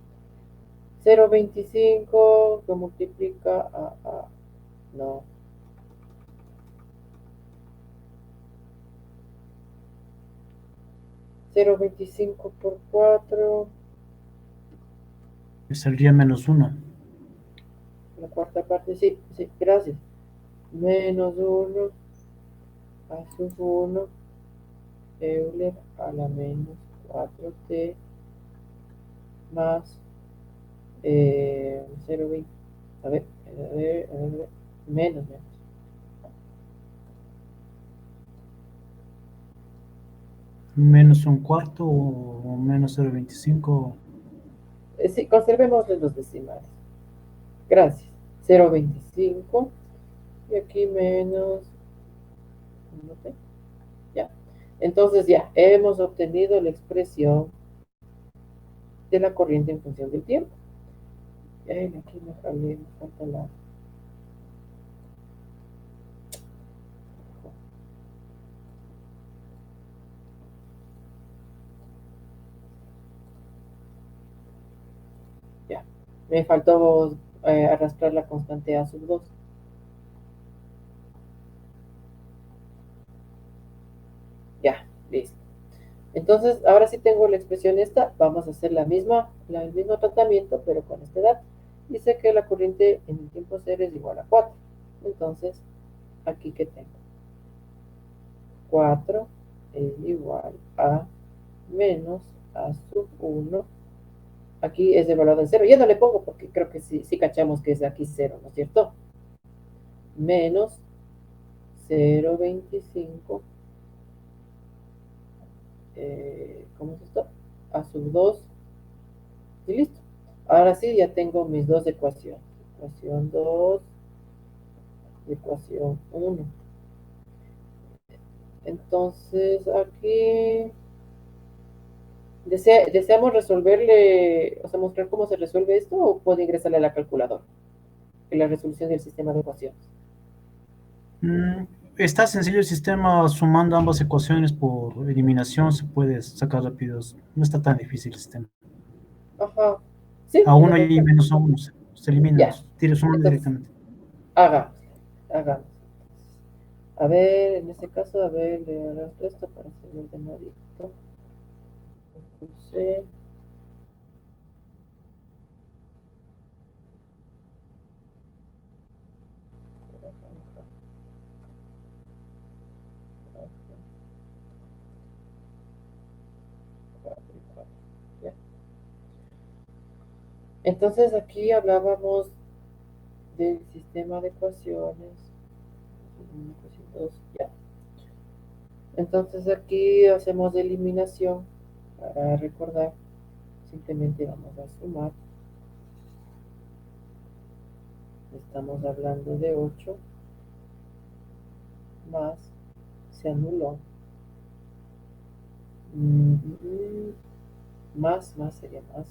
Speaker 1: 0,25 que multiplica no, 0,25 por 4,
Speaker 3: Me saldría -1.
Speaker 1: la cuarta parte, sí, sí, gracias. Menos 1 a sub 1, Euler a la menos 4t más 0,20. A ver, menos.
Speaker 3: Menos un cuarto o menos 0,25.
Speaker 1: Sí, conservemos los decimales. Gracias. 0,25 y aquí menos 1t. Ya. Entonces ya hemos obtenido la expresión de la corriente en función del tiempo. Aquí me jalé, me falta la. Ya. Me faltó arrastrar la constante a sub 2. Ya, listo. Entonces, ahora sí tengo la expresión esta. Vamos a hacer el mismo tratamiento, pero con esta edad. Dice que la corriente en el tiempo 0 es igual a 4. Entonces, aquí que tengo 4 es igual a menos a sub 1. Aquí es evaluado en 0. Ya no le pongo porque creo que sí cachamos que es aquí 0, ¿no es cierto? Menos 0,25. ¿Cómo es esto? A sub 2. Y listo. Ahora sí, ya tengo mis dos ecuaciones. Ecuación 2 y ecuación 1. Entonces, aquí deseamos resolverle, o sea, mostrar cómo se resuelve esto, o puede ingresarle a la calculadora en la resolución del sistema de ecuaciones.
Speaker 3: Está sencillo el sistema, sumando ambas ecuaciones por eliminación se puede sacar rápido. No está tan difícil el sistema.
Speaker 1: Ajá. Sí,
Speaker 3: A
Speaker 1: en
Speaker 3: 1 y
Speaker 1: efecto.
Speaker 3: menos a 1 se eliminan
Speaker 1: Ya.
Speaker 3: los tiros sumando
Speaker 1: Entonces,
Speaker 3: directamente.
Speaker 1: hagamos. A ver, en este caso, le arrastro esto para hacer el ordenadito. Puse Entonces aquí hablábamos del sistema de ecuaciones. 1, ecuación 2, ya. Entonces aquí hacemos eliminación. Para recordar, simplemente vamos a sumar. Estamos hablando de 8 más, se anuló. Más sería más.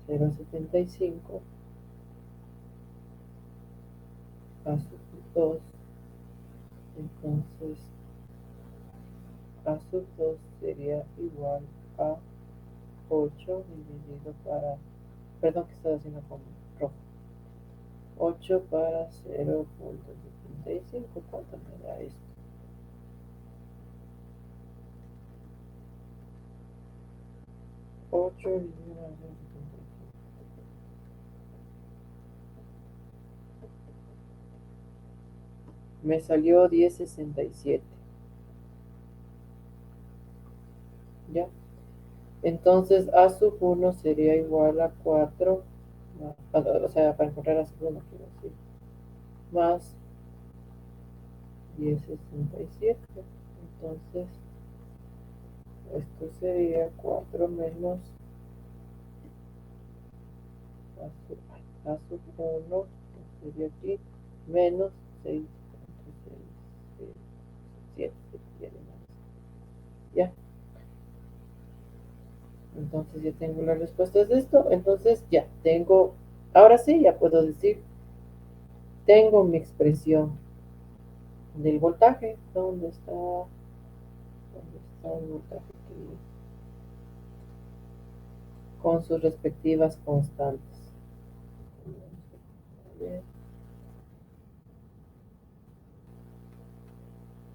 Speaker 1: 0,75 a sub 2. Entonces, a sub 2 sería igual a 8 dividido para, perdón que estaba haciendo con rojo. 8 para 0,75. ¿Cuánto me da esto? Ocho dividido a 0,75. Me salió 10,67. ¿Ya? Entonces A sub 1 sería igual a 4, o sea, para encontrar A sub 1 quiero decir, más 10,67. Entonces, esto sería 4 menos A sub 1, que sería aquí, menos 6,7, ya. Entonces ya tengo las respuestas de esto. Entonces ya tengo, ahora sí, ya puedo decir, tengo mi expresión del voltaje. ¿Dónde está? ¿Dónde está el voltaje aquí? Con sus respectivas constantes.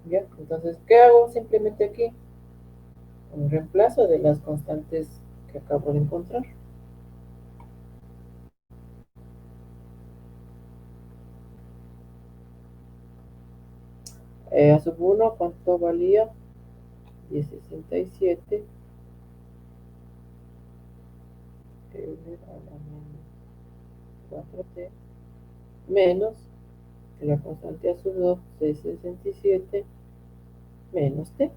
Speaker 1: ¿Ya? Entonces, ¿qué hago? Simplemente aquí un reemplazo de las constantes que acabo de encontrar. A sub 1, ¿cuánto valía? 10,67. A la menos 4t menos que la constante a sub 2, 6,67 menos t.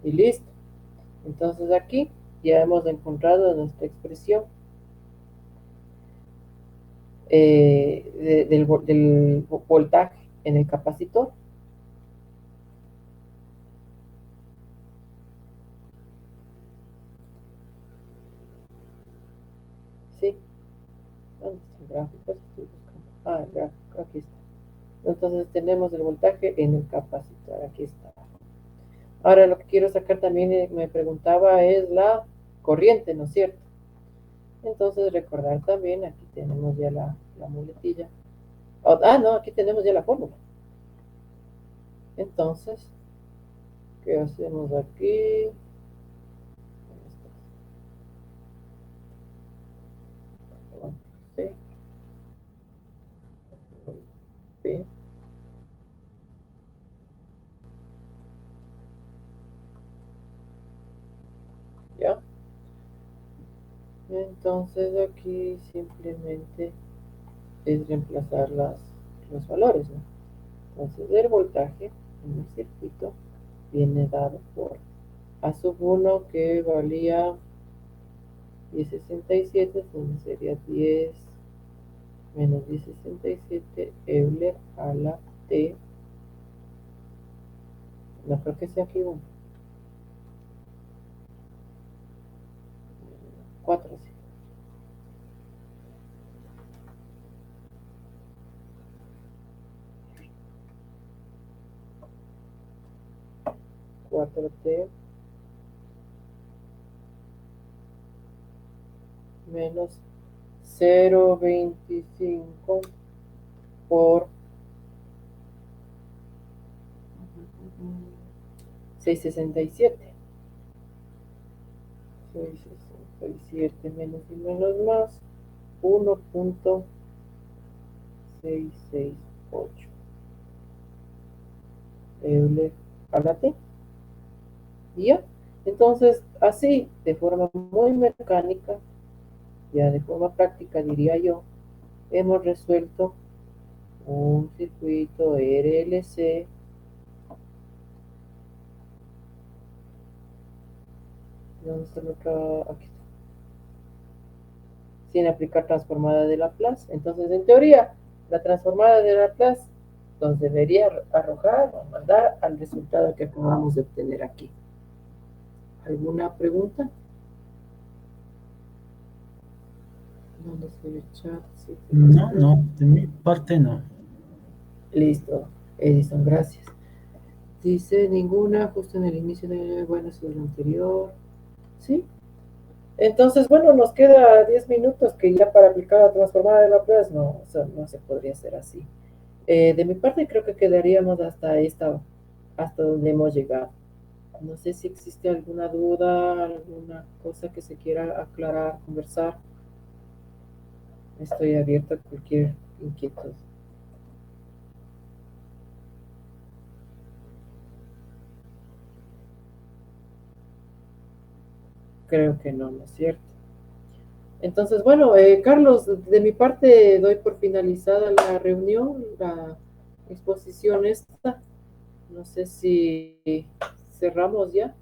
Speaker 1: Y listo. Entonces aquí ya hemos encontrado nuestra expresión del voltaje en el capacitor. ¿Sí? ¿Dónde está el gráfico? Estoy buscando. Ah, el gráfico, aquí está. Entonces tenemos el voltaje en el capacitor, aquí está. Ahora lo que quiero sacar también, me preguntaba, es la corriente, ¿no es cierto? Entonces recordar también, aquí tenemos ya la muletilla. No, aquí tenemos ya la fórmula. Entonces, ¿qué hacemos aquí? Sí, sí. ¿Ya? Entonces aquí simplemente es reemplazar los valores, ¿no? Entonces el voltaje en el circuito viene dado por A sub 1 que valía 10,67, entonces sería 10 menos 10,67 Euler a la T. No creo que sea aquí 1. 4, sí. 4t menos 0,25 por 6,67. 6,67 menos y menos más 1,668 Euler a la T. Y ya. Entonces, así, de forma muy mecánica, Ya de forma práctica, diría yo, hemos resuelto un circuito RLC ¿dónde está la otra? Aquí está. Sin aplicar transformada de Laplace. Entonces, en teoría, la transformada de Laplace nos debería arrojar o mandar al resultado que acabamos de obtener aquí. ¿Alguna pregunta? ¿Dónde se ve el chat? Sí,
Speaker 3: No, no, de mi parte no.
Speaker 1: listo, Edison, gracias. Dice ninguna, justo en el inicio de, bueno, sobre lo anterior. ¿Sí? Entonces, bueno, nos queda 10 minutos que ya para aplicar la transformada de Laplace no, o sea, no se podría hacer así. De mi parte creo que quedaríamos hasta donde hemos llegado. No sé si existe alguna duda, alguna cosa que se quiera aclarar, conversar. Estoy abierta a cualquier inquietud. Creo que no, ¿no es cierto? Entonces, bueno, Carlos, de mi parte doy por finalizada la reunión, la exposición esta. No sé si cerramos ya.